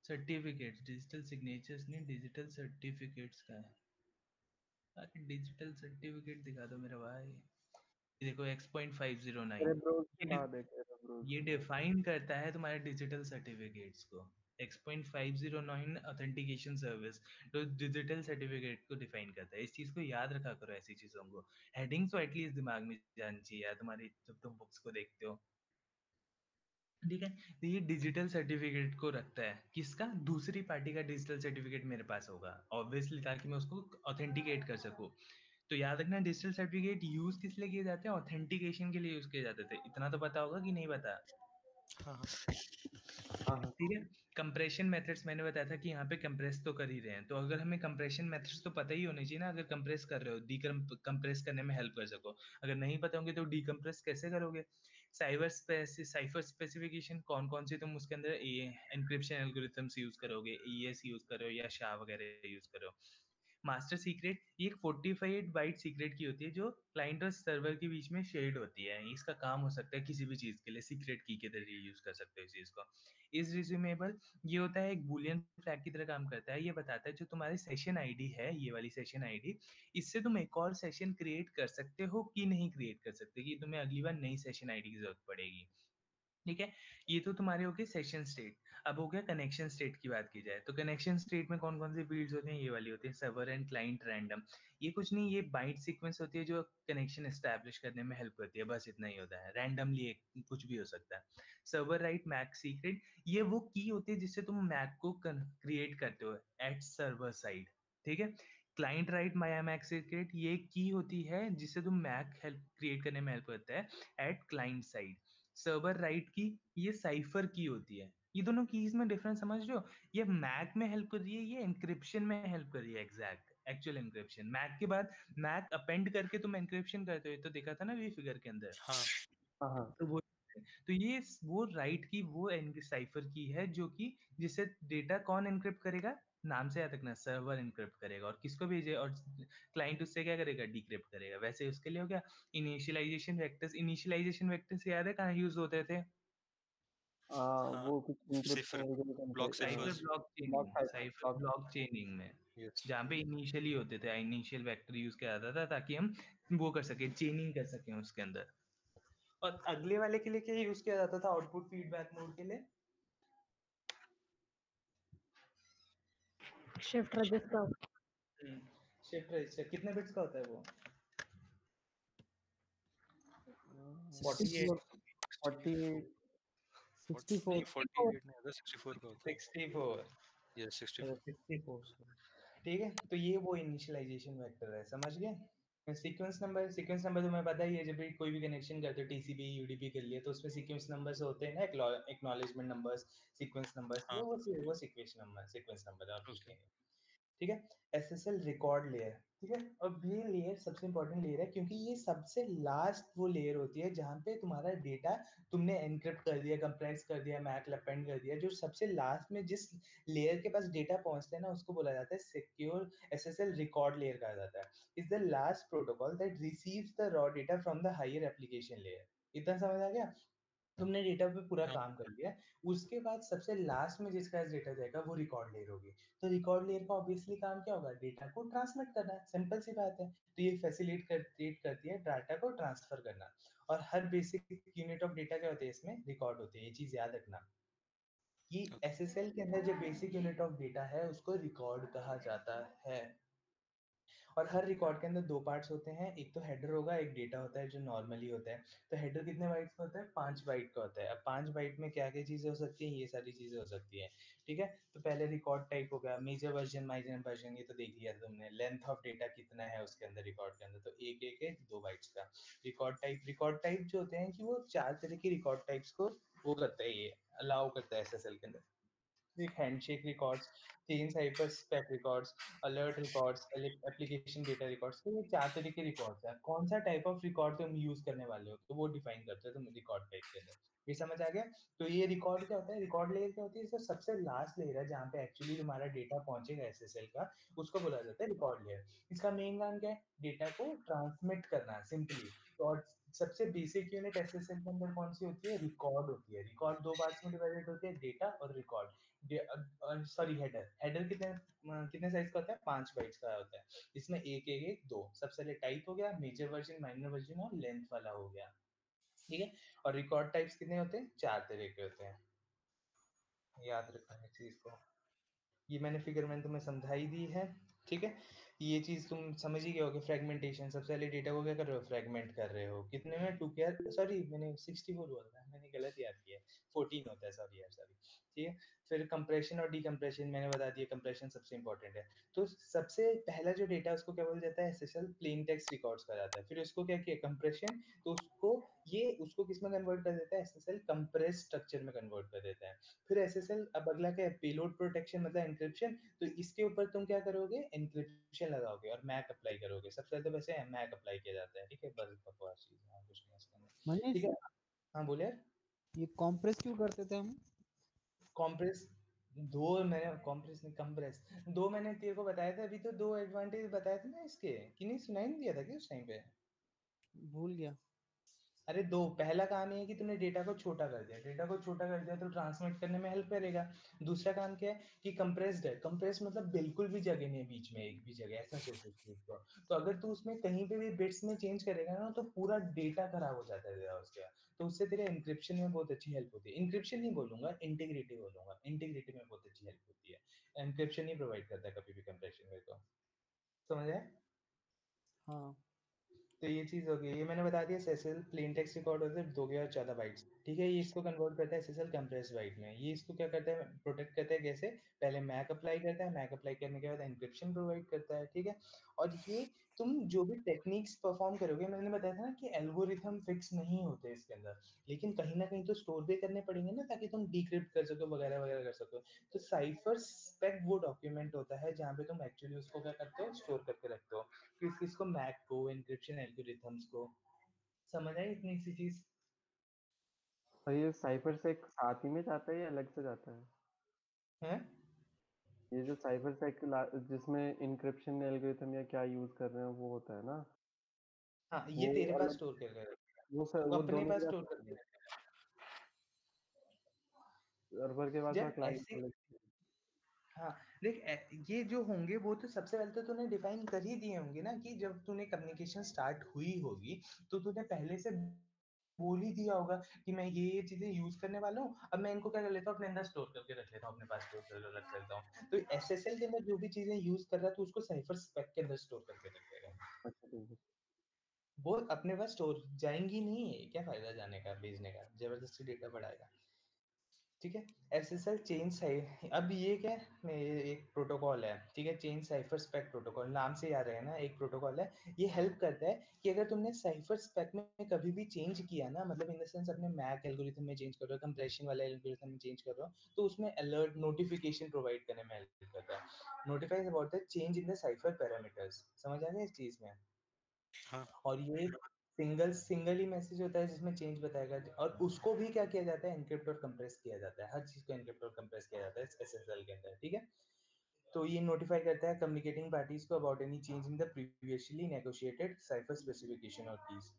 certificates, digital signatures नहीं, डिजिटल सर्टिफिकेट्स का है। अरे डिजिटल सर्टिफिकेट दिखा दो मेरा भाई। ये देखो X.509, सेरेब्रोस की ये ना देख सेरेब्रोस ये की। डिफाइन करता है तुम्हारे डिजिटल सर्टिफिकेट्स को। X.509 ऑथेंटिकेशन सर्विस तो डिजिटल सर्टिफिकेट को डिफाइन करता है। इस चीज को याद रखा करो, ऐसी चीजों को। हेडिंग्स तो एटलीस्ट दिमाग में जानी चाहिए यार तुम्हारी, जब तुम बुक्स को देखते हो। ठीक है, तो ये डिजिटल सर्टिफिकेट को रखता है, किसका, दूसरी पार्टी का डिजिटल सर्टिफिकेट मेरे पास होगा ऑब्वियसली, ताकि मैं उसको ऑथेंटिकेट कर सकूं। तो याद रखना, डिजिटल सर्टिफिकेट यूज किस लिए किए जाते हैं, ऑथेंटिकेशन के लिए यूज किए जाते थे। इतना तो पता होगा कि नहीं पता? हाँ हाँ हाँ ठीक है, कंप्रेशन मेथड्स मैंने बताया था कि यहाँ पे कंप्रेस तो कर ही रहे हैं, तो अगर हमें कंप्रेशन मेथड्स तो पता ही होने चाहिए ना, अगर कंप्रेस कर रहे हो, कंप्रेस करने में हेल्प कर सको। अगर नहीं पता होंगे तो डीकंप्रेस कैसे करोगे? साइफर स्पेसिफिकेशन कौन कौन सी तुम उसके अंदर एनक्रिप्शन एल्गोरिथम्स यूज करोगे, ES यूज करो या SHA वगैरह यूज करो। मास्टर सीक्रेट, ये एक 45 बाइट सीक्रेट की होती है जो क्लाइंट और सर्वर के बीच में शेयर्ड होती है। इसका काम हो सकता है किसी भी चीज के लिए, सीक्रेट की के जरिए यूज कर सकते हो इस चीज को। इज रिज्यूमेबल ये होता है एक बूलियन फ्लैग की तरह काम करता है। ये बताता है जो तुम्हारी सेशन आईडी है, ये वाली सेशन आईडी, इससे तुम एक और सेशन क्रिएट कर सकते हो कि नहीं क्रिएट कर सकते, कि तुम्हें अगली बार नई सेशन आईडी की जरूरत पड़ेगी। ठीक है, ये तो तुम्हारे हो गए सेशन स्टेट। अब हो गया कनेक्शन स्टेट की बात की जाए तो कनेक्शन स्टेट में कौन कौन सी फील्ड्स होती हैं, ये वाली होती है सर्वर एंड क्लाइंट रैंडम। ये कुछ नहीं, ये बाइट सीक्वेंस होती है जो कनेक्शन एस्टैब्लिश करने में हेल्प करती है, बस इतना ही होता है। रैंडमली कुछ भी हो सकता है। सर्वर राइट मैक सीक्रेट, ये वो की होती है जिससे तुम मैक को क्रिएट करते हो एट सर्वर साइड। ठीक है, क्लाइंट राइट माया मैक सीक्रेट, ये की होती है जिससे तुम मैक हेल्प क्रिएट करने में हेल्प करता है at client side. Server right की ये साइफर की होती है। ये दोनों कीज में डिफरेंस समझ रहे हो, ये मैक में हेल्प कर रही है, ये एंक्रिप्शन में हेल्प कर रही है, एग्जैक्ट एक्चुअल एंक्रिप्शन। मैक के बाद मैक अपेंड करके तुम एंक्रिप्शन करते हो, ये तो देखा था ना वी फिगर के अंदर। हाँ हाँ तो वो, तो ये वो राइट की वो साइफर की है जो कि जिससे डेटा कौन एनक्रिप्ट करेगा, नाम से याद रखना, सर्वर एनक्रिप्ट करेगा और किसको भेजे, और क्लाइंट उससे क्या करेगा, डिक्रिप्ट करेगा। वैसे उसके लिए हो गया इनिशियलाइजेशन वेक्टर्स। इनिशियलाइजेशन वेक्टर्स याद है कहाँ यूज होते थे? हाँ वो कुछ cipher block cipher ciphers block chaining, cipher block chaining में यस जहाँ पे इनिशियली होते थे, इनिशियल वेक्टर यूज किया जाता था ताकि हम वो कर सके, चेनिंग कर सके उसके अंदर। और अगले वाले के लिए क्या यूज किया जाता था आउटपुट फीडबैक मोड के लिए? Shift register. शिफ्ट रजिस्टर कितने बिट्स का होता है वो? 48 नहीं 48 नहीं होता 64 का होता है 64 यस 64 64। ठीक है, तो ये वो इनिशियलाइजेशन वेक्टर है, समझ गए? सीक्वेंस नंबर तुम्हें पता ही है, जब भी कोई भी कनेक्शन करते हो टीसीपी यूडीपी के लिए तो उसमें सीक्वेंस नंबर्स होते हैं ना, एक्नॉलेजमेंट नंबर्स, सीक्वेंस नंबर्स, हाँ वो सीक्वेंस नंबर है और कुछ ओके नहीं है। ठीक है, एसएसएल रिकॉर्ड लेयर। ठीक है, और ये लेयर सबसे इंपॉर्टेंट लेयर है क्योंकि ये सबसे लास्ट वो लेयर होती है जहाँ पे तुम्हारा डेटा तुमने एनक्रिप्ट कर दिया, कंप्रेस कर दिया, मैक अपेंड कर दिया। जो सबसे लास्ट में जिस लेयर के पास डेटा पहुंचता है ना उसको बोला जाता है सिक्योर एसएसएल रिकॉर्ड लेयर कहा जाता है। Is the last protocol that receives the raw data from the higher application layer. इतना समझ आ गया? तुमने डेटा पे पूरा हाँ काम कर लिया, उसके बाद सबसे लास्ट में जिसका डेटा जाएगा वो रिकॉर्ड लेयर होगी। तो रिकॉर्ड लेयर का ऑब्वियसली काम क्या होगा, डेटा को ट्रांसमिट करना, सिंपल सी बात है। तो ये फैसिलिटेट करती है डाटा को ट्रांसफर करना। और हर बेसिक यूनिट ऑफ डेटा क्या होती है इसमें, रिकॉर्ड होती है, ये चीज याद रखना कि ओके एसएसएल के अंदर जो बेसिक यूनिट ऑफ डेटा है उसको रिकॉर्ड कहा जाता है। और हर रिकॉर्ड के अंदर दो पार्ट्स होते हैं, एक तो हेडर होगा, एक डेटा होता है जो नॉर्मली होता है। तो हेडर कितने बाइट्स का होता है, 5 बाइट का होता है। अब 5 बाइट में क्या क्या चीजें हो सकती हैं, ये सारी चीजें हो सकती हैं। ठीक है, तो पहले रिकॉर्ड टाइप हो गया, मेजर वर्जन माइनर वर्जन, ये तो देख लिया तुमने। लेंथ ऑफ डेटा कितना है उसके अंदर रिकॉर्ड के अंदर, तो एक 2 बाइट्स का। रिकॉर्ड टाइप जो होते हैं कि वो 4 तरह के रिकॉर्ड टाइप्स को वो करता है, ये अलाउ करता है एसएसएल के अंदर। एक handshake records, change cipher spec records, alert records, application data records. तो ये 4 तरह के रिकॉर्ड्स है। कौन सा टाइप ऑफ रिकॉर्ड तुम यूज करने वाले हो तो वो डिफाइन करते हो तुम रिकॉर्ड टाइप के अंदर। ये समझ आ गया? तो ये रिकॉर्ड क्या होता है, रिकॉर्ड लेयर क्या होती है, इसका सबसे लास्ट लेयर है जहाँ पे एक्चुअली तुम्हारा डेटा पहुंचेगा एसएसएल का, उसको बोला जाता है रिकॉर्ड लेयर। इसका मेन काम क्या है, डेटा को ट्रांसमिट करना सिंपली। और सबसे बेसिक यूनिट एसएसएल के अंदर कौन सी होती है, रिकॉर्ड होती है। रिकॉर्ड दो पार्ट्स में डिवाइडेड होती है, डेटा और रिकॉर्ड। Sorry, header. हेडर कितने साइज का होता है, 5 बाइट्स का होता है। इसमें एक दो, सबसे पहले टाइप हो गया, मेजर वर्जन, माइनर वर्जन और लेंथ वाला हो गया। ठीक है, और रिकॉर्ड टाइप्स कितने होते हैं, 4 तरह के होते हैं। याद रखना इस चीज को। ये मैंने फिगर मैंने तुम्हें समझाई दी है। ठीक है, ये चीज तुम समझ ही गए होगे। फ्रेगमेंटेशन, सबसे पहले डेटा को क्या कर रहे हो, फ्रेगमेंट कर रहे हो। कितने में, 2 के, सॉरी मैंने 64 बोल रहा है, मैंने गलत याद किया है, 14 होता है, सॉरी यार सॉरी। ठीक है, फिर कंप्रेशन और डीकंप्रेशन मैंने बता दिया, कंप्रेशन सबसे इंपॉर्टेंट है। तो सबसे पहला जो डेटा है उसको क्या बोला जाता है, एसएसएल प्लेन टेक्स्ट रिकॉर्ड्स कहा जाता है। फिर उसको क्या किया, कंप्रेशन, तो उसको किस में कन्वर्ट कर देता है, एसएसएल कंप्रेस स्ट्रक्चर में कन्वर्ट कर देता है। फिर एसएसएल, अब अगला क्या है, पेलोड प्रोटेक्शन मतलब एन्क्रिप्शन। तो इसके ऊपर तुम क्या करोगे, एन्क्रिप्शन लगाओगे और मैक अप्लाई करोगे। सबसे पहले तो वैसे मैक अप्लाई किया जाता है। ठीक है, बस बकवास चीज है, कुछ नहीं इसके अंदर। मनीष, ठीक है, हाँ बोले यार। ये कॉम्प्रेस क्यों करते थे हम? कॉम्प्रेस, दो मैंने कॉम्प्रेस नहीं, कंप्रेस, दो मैंने तेरे को बताया था अभी, तो दो एडवांटेज बताए थे ना इसके, कि नहीं सुनाई नहीं दिया था क्या उस टाइम पे? भूल गया। अरे दो, पहला काम ये है कि तूने डेटा को छोटा कर दिया, डेटा को छोटा कर दिया तो ट्रांसमिट करने में हेल्प करेगा। दूसरा काम क्या है कि कंप्रेस्ड है, कंप्रेस मतलब बिल्कुल भी जगह नहीं है बीच में, एक भी जगह, ऐसा सोच उसको। तो अगर तू उसमें कहीं पे भी बिट्स में चेंज करेगा ना तो पूरा डेटा खराब हो जाता है तेरा उसका। तो उससे तेरे इंक्रिप्शन में बहुत अच्छी हेल्प होती है। इंक्रिप्शन नहीं बोलूंगा, इंटीग्रिटी बोलूंगा, इंटीग्रिटी में बहुत अच्छी हेल्प होती है। इंक्रिप्शन ही प्रोवाइड करता है कभी भी कंप्रेशन में। तो समझ आया? हाँ तो ये चीज़ हो गई, ये मैंने बता दिया। एसएसएल प्लेन टेक्स्ट रिकॉर्ड होता है 2 या 14 बाइट्स, ठीक है। ये इसको कन्वर्ट करता है एसएसएल कंप्रेस बाइट में। ये इसको क्या करता है, प्रोटेक्ट करता है कैसे? पहले मैक अप्लाई करता है, मैक अप्लाई करने के बाद एन्क्रिप्शन प्रोवाइड करता है, ठीक है। और ये तुम जो भी टेक्निक्स परफॉर्म करोगे, मैंने बताया था ना कि एल्गोरिथम फिक्स नहीं होते इसके अंदर, लेकिन कहीं ना कहीं तो स्टोर भी करने पड़ेंगे ना, ताकि तुम डिक्रिप्ट कर सको वगैरह वगैरह कर सको। तो साइफर स्पेक वो डॉक्यूमेंट होता है जहाँ पे तुम एक्चुअली उसको क्या करते हो, स्टोर करके रखते हो। किस किस को, मैक को, एन्क्रिप्शन एल्गोरिथम्स को। समझ आई इतनी सी चीज? और ये साइफर से एक साथ ही में जाता है या अलग से जाता है? है? ये जो साइफर से जिसमें इंक्रिप्शन एल्गोरिथम या क्या यूज कर रहे हैं वो होता है ना, हाँ, ये वो तेरे पास अलग, स्टोर करके रख, वो अपने दोनों पास के स्टोर पास, करके रख। सर्वर के पास और जब क्लाइंट ऐसे, अलग। हाँ देख, ये जो होंगे वो तो सबसे पहले तो तूने डिफाइन कर ही दिए होंगे ना, कि जब तूने कम्युनिकेशन स्टार्ट हुई होगी तो तूने पहले से बोल ही दिया होगा कि मैं ये चीजें यूज करने वाला हूँ, अब मैं इनको क्या कर लेता हूँ, अपने अंदर स्टोर करके रख लेता हूँ, अपने पास स्टोर करके रख लेता हूँ। तो एसएसएल के अंदर जो भी चीजें यूज कर रहा है तो उसको साइफर स्पेक के अंदर स्टोर करके रखेगा। अच्छा ठीक है। वो अपने पास स्टोर जाएंगी नहीं है, क्या फायदा जाने का, भेजने का, जबरदस्ती डेटा बढ़ाएगा, ठीक है। एसएसएल चेंज है, अब ये क्या है, एक प्रोटोकॉल है, ठीक है। चेंज साइफर स्पेक प्रोटोकॉल, नाम से याद रहे ना, एक प्रोटोकॉल है। ये हेल्प करता है कि अगर तुमने साइफर स्पेक में कभी भी चेंज किया ना, मतलब इन द सेंस अपने मैक एल्गोरिथम में चेंज कर रहे हो, कंप्रेशन वाले एल्गोरिथम में चेंज कर रहे हो, तो उसमें अलर्ट नोटिफिकेशन प्रोवाइड करने में हेल्प करता है। Notifies about the change in the cipher parameters. समझ आ गया इस चीज में? हाँ और ये सिंगल ही मैसेज होता है जिसमें चेंज बताएगा, और उसको भी क्या किया जाता है, एनक्रिप्ट और कंप्रेस किया जाता है। हर चीज को एनक्रिप्ट और कंप्रेस किया जाता है एसएसएल के अंदर, ठीक है। तो ये नोटिफाई करता है कम्युनिकेटिंग पार्टीज को about any change in the previously negotiated cipher specification और कीज,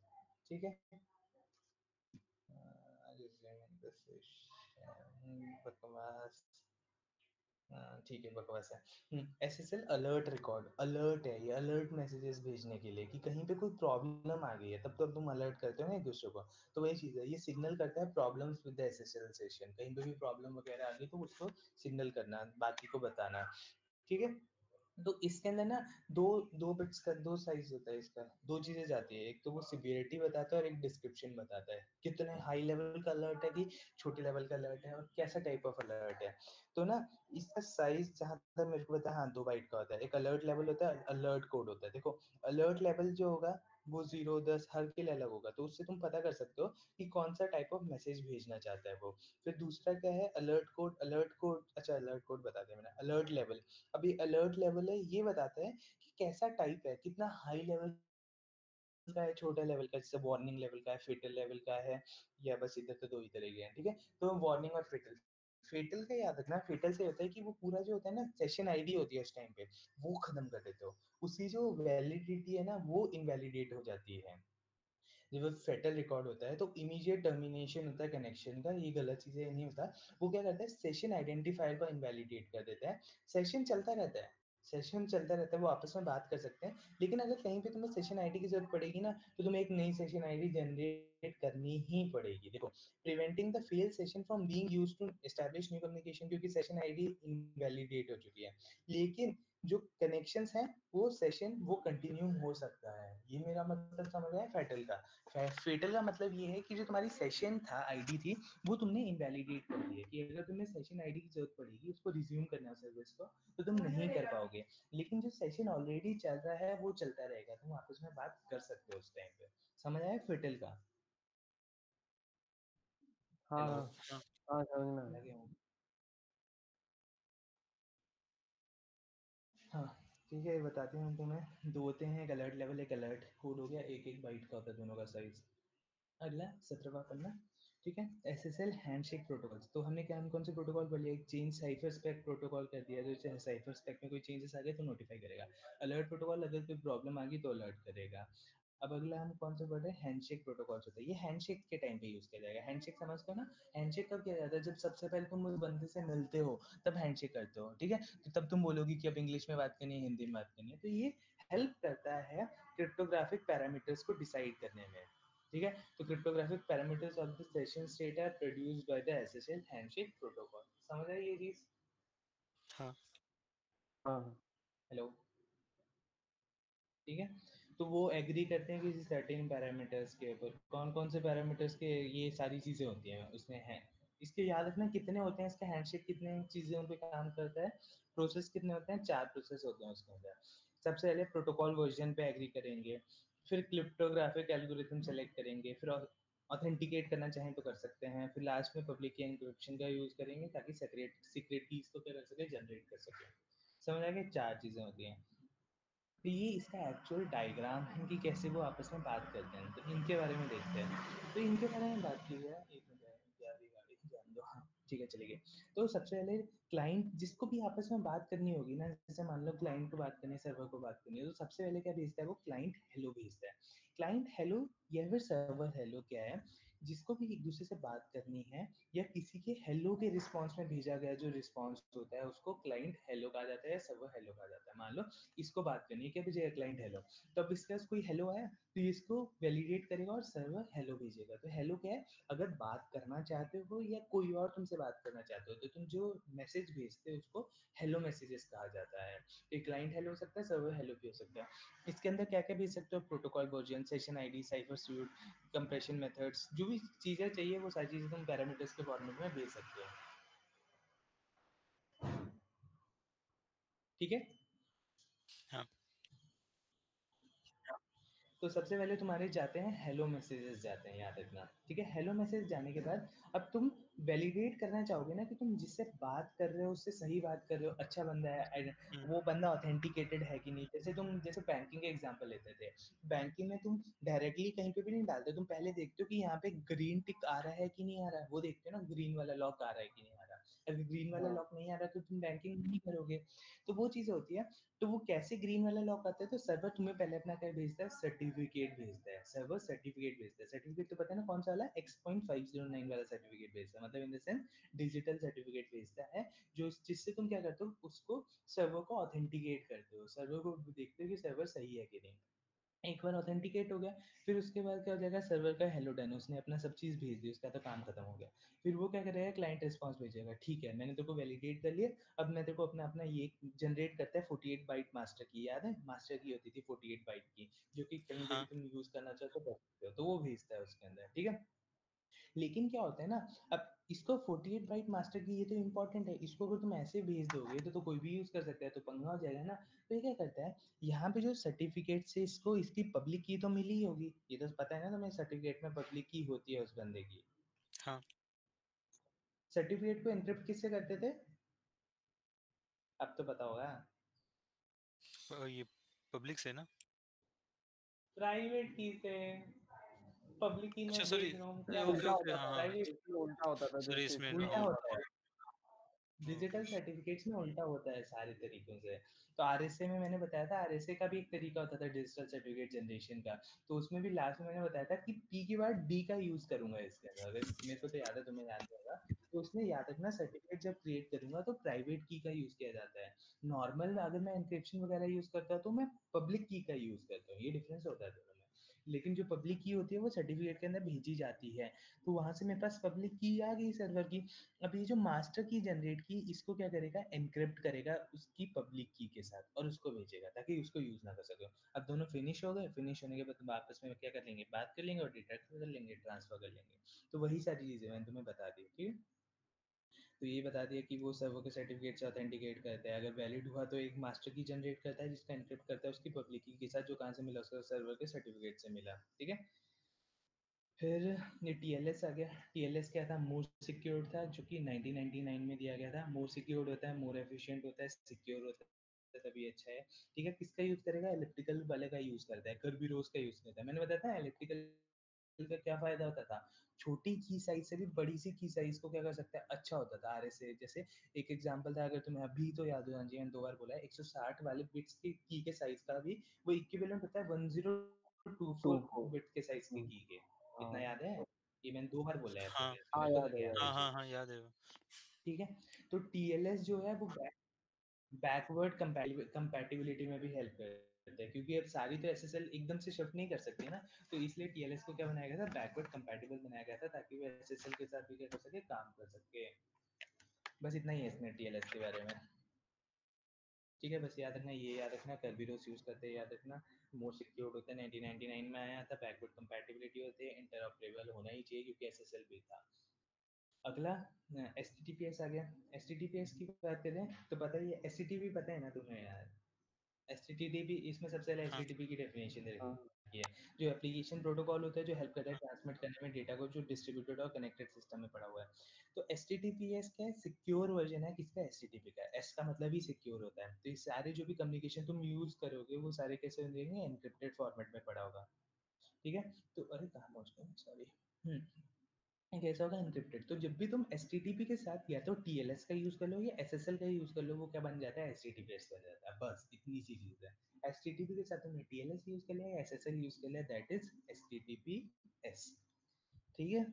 ठीक है। बकवास, ठीक है, बकवास है। एसएसएल अलर्ट रिकॉर्ड, अलर्ट है ये, अलर्ट मैसेजेस भेजने के लिए कि कहीं पे कोई प्रॉब्लम आ गई है, तब तो तुम अलर्ट करते हो ना एक दूसरे को। तो वही चीज है, ये सिग्नल करता है problems with the SSL session. कहीं पे भी प्रॉब्लम वगैरह आ गई तो उसको सिग्नल करना, बाकी को बताना, ठीक है। तो इसके अंदर ना दो दो बिट्स का दो साइज होता है इसका, दो चीजें जाती है। एक तो वो सिवियरिटी बताता है और एक डिस्क्रिप्शन बताता है, कितने हाई लेवल का अलर्ट है कि छोटे लेवल का अलर्ट है, और कैसा टाइप ऑफ अलर्ट है। तो ना इसका साइज जहां तक मेरे को पता है, हाँ 2 बाइट का होता है। एक अलर्ट लेवल होता है, अलर्ट कोड होता है। देखो अलर्ट लेवल जो होगा वो 0 10 हर के लिए अलग होगा, तो उससे तुम पता कर सकते हो कि कौन सा टाइप ऑफ मैसेज भेजना चाहता है वो। फिर दूसरा क्या है, अलर्ट कोड। अलर्ट कोड, अच्छा अलर्ट कोड बता दिया मैंने। अलर्ट लेवल, अभी अलर्ट लेवल है, ये बताता है कि कैसा टाइप है, कितना हाई लेवल का है, छोटा लेवल का, जैसे वार्निंग लेवल का है, फेटल लेवल का है, या बस इधर तो दो ही तरह के हैं, ठीक है। तो वार्निंग और फेटल, फेटल का याद रखना, फेटल से होता है कि वो पूरा जो होता है ना, सेशन आईडी होती है उस टाइम पे, वो खत्म कर देते हो, उसकी जो वैलिडिटी है ना वो इनवैलिडेट हो जाती है। जब फेटल रिकॉर्ड होता है तो इमीडिएट टर्मिनेशन होता है कनेक्शन का, ये गलत चीजें नहीं होता। वो क्या करता है, सेशन आइडेंटिफायर को इनवैलिडेट कर देता है। सेशन चलता रहता है, सेशन चलता रहता है, वो आपस में बात कर सकते हैं, लेकिन अगर कहीं पे तुम्हें सेशन आईडी की जरूरत पड़ेगी ना, तो तुम्हें एक नई सेशन आईडी जनरेट करनी ही पड़ेगी। देखो, preventing the fail session from being used to establish new communication, क्योंकि सेशन आईडी इनवैलिडेट हो चुकी है, लेकिन जो कनेक्शंस हैं वो सेशन वो कंटिन्यू हो सकता है। ये मेरा मतलब समझ आया फेटल का? फेटल का मतलब ये है कि जो तुम्हारी सेशन था, आईडी थी, वो तुमने इनवैलिडेट कर दी है, कि अगर तुम्हें सेशन आईडी की जरूरत पड़ेगी उसको रिज्यूम करना है सर्विस को, तो तुम नहीं कर पाओगे। लेकिन जो सेशन ऑलरेडी चल रहा है वो चलता रहेगा, तुम आपस में बात कर सकते हो उस टाइम पे। समझ आया फेटल का? हाँ हेलो, हाँ हाँ हाँ, समझ में आया। लगे हूँ। हाँ ठीक है, बताते हैं तुम्हें। दो होते हैं, एक अलर्ट लेवल, एक अलर्ट कोड हो गया, एक एक बाइट का होता है दोनों का साइज। अगला 17वां पन्ना, ठीक है। एसएसएल हैंडशेक प्रोटोकॉल्स, तो हमने क्या, हम कौन से प्रोटोकॉल पढ़ लिया, एक चेंज साइफर स्पेक प्रोटोकॉल कर दिया, जो साइफर स्पेक में कोई चेंजेस आ गए तो नोटिफाई करेगा। अलर्ट प्रोटोकॉल, अगर कोई प्रॉब्लम आ गई तो अलर्ट करेगा। अब अगला हम कौन सा वर्ड है, हैंडशेक प्रोटोकॉल्स होता है। ये हैंडशेक के टाइम पे यूज किया जाएगा। हैंडशेक समझते हो ना, हैंडशेक कब किया जाता है, जब सबसे पहले तुम उस बंदे से मिलते हो तब हैंडशेक करते हो, ठीक है। तो तब तुम बोलोगे कि अब इंग्लिश में बात करनी है, हिंदी में बात करनी है। तो ये हेल्प करता है क्रिप्टोग्राफिक पैरामीटर्स को डिसाइड करने में, ठीक है। तो cryptographic parameters of the session state are produced by the SSL handshake protocol. समझ आई ये चीज? हाँ हाँ हेलो, ठीक है। तो वो एग्री करते हैं किसी सर्टेन पैरामीटर्स के ऊपर। कौन कौन से पैरामीटर्स के, ये सारी चीज़ें होती हैं उसमें हैं। इसके याद रखना कितने होते हैं, इसका हैंडशेक कितने चीज़ों पे काम करता है, प्रोसेस कितने होते हैं, 4 प्रोसेस होते हैं उसके अंदर। सबसे पहले प्रोटोकॉल वर्जन पे एग्री करेंगे, फिर क्रिप्टोग्राफिक एल्गोरिथम सेलेक्ट करेंगे, फिर ऑथेंटिकेट करना चाहें तो कर सकते हैं, फिर लास्ट में पब्लिक की एन्क्रिप्शन का यूज़ करेंगे ताकि सीक्रेट कीज को क्या कर सके, जनरेट कर सके। समझ आ गया, 4 चीज़ें होती हैं। तो ये इसका एक्चुअल डायग्राम है कि कैसे वो आपस में बात करते हैं। तो इनके बारे में देखते हैं। तो इनके बारे में बात की जाए, एक मिनट गाड़ी गाड़ी जान दो, हाँ ठीक है चलिए। तो सबसे पहले क्लाइंट जिसको भी आपस में बात करनी होगी ना, जैसे मान लो क्लाइंट को बात करनी है, सर्वर को बात करनी है, तो सबसे पहले क्या भेजता है वो, क्लाइंट हेलो भेजता है। क्लाइंट हेलो या फिर सर्वर हेलो क्या है, जिसको भी एक दूसरे से बात करनी है या किसी के हेलो के रिस्पॉन्स में भेजा गया जो रिस्पॉन्स होता है उसको क्लाइंट हेलो कहा जाता है या सर्वर हेलो कहा जाता है। मान लो इसको बात करनी है, क्या भेजेगा, क्लाइंट हेलो। तो अब इसके पास कोई हेलो आया तो ये इसको वैलिडेट करेगा और सर्वर हेलो भेजेगा। तो हेलो क्या है, अगर बात करना चाहते हो या कोई और तुमसे बात करना चाहते हो तो तुम जो मैसेज भेजते हो उसको हेलो मैसेजेस कहा जाता है। तो क्लाइंट हेलो हो सकता है, सर्वर हेलो भी हो सकता है। इसके अंदर क्या क्या भेज सकते हो, protocol version, session ID, cipher suite, compression methods, जो भी चीज़ें चाहिए वो सारी चीज़ें तुम पैरामीटर्स के फॉर्मेट में भेज सकते हो, ठीक है। हाँ तो सबसे पहले तुम्हारे जाते हैं हेलो मैसेजेस जाते हैं, याद रखना, ठीक है। हेलो मैसेज जाने के बाद अब तुम वैलिडेट करना चाहोगे ना कि तुम जिससे बात कर रहे हो उससे सही बात कर रहे हो, अच्छा बंदा है, वो बंदा ऑथेंटिकेटेड है कि नहीं। जैसे बैंकिंग के एग्जांपल लेते थे। बैंकिंग में तुम डायरेक्टली कहीं पे भी नहीं डालते, तुम पहले देखते हो कि यहाँ पे ग्रीन टिक आ रहा है कि नहीं आ रहा है, वो देखते हो ना, ग्रीन वाला लॉक आ रहा है कि नहीं आ रहा। अगर ग्रीन वाला हाँ लॉक नहीं आ रहा तो तुम बैंकिंग नहीं करोगे। तो वो चीज़ होती है। तो वो कैसे ग्रीन वाला लॉक आता है, तो सर्वर तुम्हें पहले अपना क्या भेजता है, सर्टिफिकेट भेजता है। सर्वर सर्टिफिकेट भेजता है। सर्टिफिकेट तो पता है ना कौन सा वाला, X.509 वाला सर्टिफिकेट भेजता है, मतलब इन द सेंस डिजिटल सर्टिफिकेट भेजता है, जो जिससे तुम क्या करते हो, उसको सर्वर को ऑथेंटिकेट करते हो, सर्वर को देखते हो कि सर्वर सही है कि नहीं। एक बार ऑथेंटिकेट हो गया, फिर उसके बाद क्या हो जाएगा, सर्वर का हेलो डन, उसने अपना सब चीज़ भेज दी, उसका तो काम खत्म हो गया। फिर वो क्या करेगा, क्लाइंट रिस्पॉन्स भेजेगा, ठीक है मैंने तेरे को वैलिडेट कर लिया, अब मैं तेरे को अपना अपना ये जनरेट करता है 48 बाइट मास्टर की, याद है मास्टर की होती थी 48 बाइट की, जो कि कहीं पे भी हाँ तुम यूज़ करना चाहो तो कर सकते हो, तो वो भेजता है उसके अंदर, ठीक है। लेकिन क्या होता है ना, अब इसको 48 बाइट मास्टर की, ये तो इंपॉर्टेंट है, इसको अगर तुम ऐसे भेज दोगे तो कोई भी यूज कर सकता है, तो पंगा हो जाएगा ना। तो ये क्या करता है, यहाँ पे जो सर्टिफिकेट से इसको इसकी पब्लिक की तो मिली ही होगी, ये तो पता है ना तुम्हें, सर्टिफिकेट में पब्लिक की होती है उस बंदे की। हाँ सर्टिफिकेट को एनक्रिप्ट किससे करते थे, अब तो पता होगा। ये पब्लिक से ना। प्राइवेट की से। पब्लिक की अच्छा मैं सॉरी, भेज रहा हूँ, अरे क्या ओके उल्टा मतलब, ओके होता हाँ था, हाँ, प्राइवेट इसमें उल्टा होता था सॉरी जैसे इसमें इसमें उल्टा होता होता था। है। ओके डिजिटल सर्टिफिकेट्स में उल्टा होता है सारे तरीकों से। तो आरएसए में मैंने बताया था, आरएसए का भी एक तरीका होता था डिजिटल सर्टिफिकेट जनरेशन का। तो उसमें भी लास्ट में मैंने बताया था कि पी के बाद डी का यूज करूंगा इसके अंदर, अगर मेरे को तो याद है, तुम्हें याद नहीं होगा। तो उसमें याद रखना, सर्टिफिकेट जब क्रिएट करूंगा तो प्राइवेट की का यूज किया जाता है। नॉर्मल अगर मैं एन्क्रिप्शन वगैरह यूज करता हूँ तो मैं पब्लिक की का यूज करता हूँ, ये डिफरेंस होता है दोनों में। लेकिन जो पब्लिक की होती है वो सर्टिफिकेट के अंदर भेजी जाती है। तो वहां से मेरे पास पब्लिक की आ गई सर्वर की। अब ये जो मास्टर की जनरेट की, इसको क्या करेगा, एनक्रिप्ट करेगा उसकी पब्लिक की के साथ और उसको भेजेगा ताकि उसको यूज ना कर सके। अब दोनों फिनिश हो गए, फिनिश होने के बाद तुम आपस में क्या कर लेंगे, बात कर लेंगे और डिटेक्ट कर लेंगे, ट्रांसफर कर लेंगे। तो वही सारी चीजें मैंने तुम्हें बता दी, ठीक है। तो ये बता दिया कि वो सर्वर के सर्टिफिकेट से ऑथेंटिकेट करता है, अगर वैलिड हुआ तो एक मास्टर की जनरेट करता है जिसका एनक्रिप्ट करता है उसकी पब्लिक की के साथ, जो कहाँ से मिला, उसका सर्वर के सर्टिफिकेट से मिला, ठीक है। फिर ये टीएलएस आ गया। टीएलएस क्या था, मोर सिक्योर्ड था, जो कि 1999 में दिया गया था। मोर सिक्योर्ड होता है, मोर एफिशिएंट होता है, सिक्योर होता है, तभी अच्छा है, ठीक है। किसका यूज करेगा, इलेक्ट्रिकल वाले का यूज करता है, कर्बी-रोज का यूज करता है। मैंने बताया था इलेक्ट्रिकल का क्या फायदा होता था, छोटी की साइज से भी बड़ी सी की साइज को क्या कर सकता है, अच्छा होता था आरएसए। जैसे एक एग्जांपल था, अगर तुम्हें अभी तो याद हो, जी मैंने 2 बार बोला है, 160 वाले बिट्स की के साइज का भी वो इक्विवेलेंट होता है 10 24 24 बिट के साइज की हम्म, की के, हाँ इतना याद है? ये मैंने 2 बार बोला है हाँ पॉडकास्ट में, हाँ मेरे को याद लग है गया याद था। है। हाँ हाँ हाँ याद है वो। ठीक है, तो टीएलएस जो है वो बैकवर्ड कंपैटिबिलिटी में भी हेल्प करता है, क्योंकि अब सारी तो एसएसएल एकदम से शिफ्ट नहीं कर सकती ना, तो इसलिए टीएलएस को क्या बनाया गया था, बैकवर्ड कंपैटिबल बनाया गया था, ताकि वो एसएसएल के साथ भी क्या कर सके, काम कर सके। बस इतना ही है इसमें टीएलएस के बारे में। ठीक है, बस याद रखना, ये याद रखना, कर्बीरोस यूज़ करते हैं, याद रखना, मोर सिक्योर्ड होता है, 1999 में आया था, बैकवर्ड कंपैटिबिलिटी होती है, इंटरऑपरेबल होना ही चाहिए क्योंकि एसएसएल भी था। अगला एचटीटीपीएस आ गया। एचटीटीपीएस की बात करें तो पता ही है, एचटीटीपी पता है ना तुम्हें यार? एचटीटीपी इसमें सबसे पहले हाँ एचटीटीपी की डेफिनेशन दे हाँ रखी है, जो एप्लीकेशन प्रोटोकॉल होता है जो हेल्प करता है ट्रांसमिट करने में डेटा को, जो डिस्ट्रीब्यूटेड और कनेक्टेड सिस्टम में पड़ा हुआ है। तो एचटीटीपीएस क्या है, सिक्योर वर्जन है किसका, एचटीटीपी का। एस का मतलब ही सिक्योर होता है, तो ये सारे जो भी कम्युनिकेशन तुम यूज करोगे वो सारे कैसे होंगे, एनक्रिप्टेड फॉर्मेट में पड़ा होगा। ठीक है, तो अरे कहाँ पहुंच गए, सॉरी। कैसा होगा, एनक्रिप्टेड। तो जब भी तुम एचटीटीपी के साथ या तो टीएलएस का यूज कर लो या एसएसएल का यूज कर लो, वो क्या बन जाता है, एचटीटीपीएस बन जाता है। बस इतनी सी चीज है। एचटीटीपी के साथ तुमने टीएलएस यूज कर लिया या एसएसएल यूज कर लिया, दैट इज एचटीटीपीएस। ठीक है।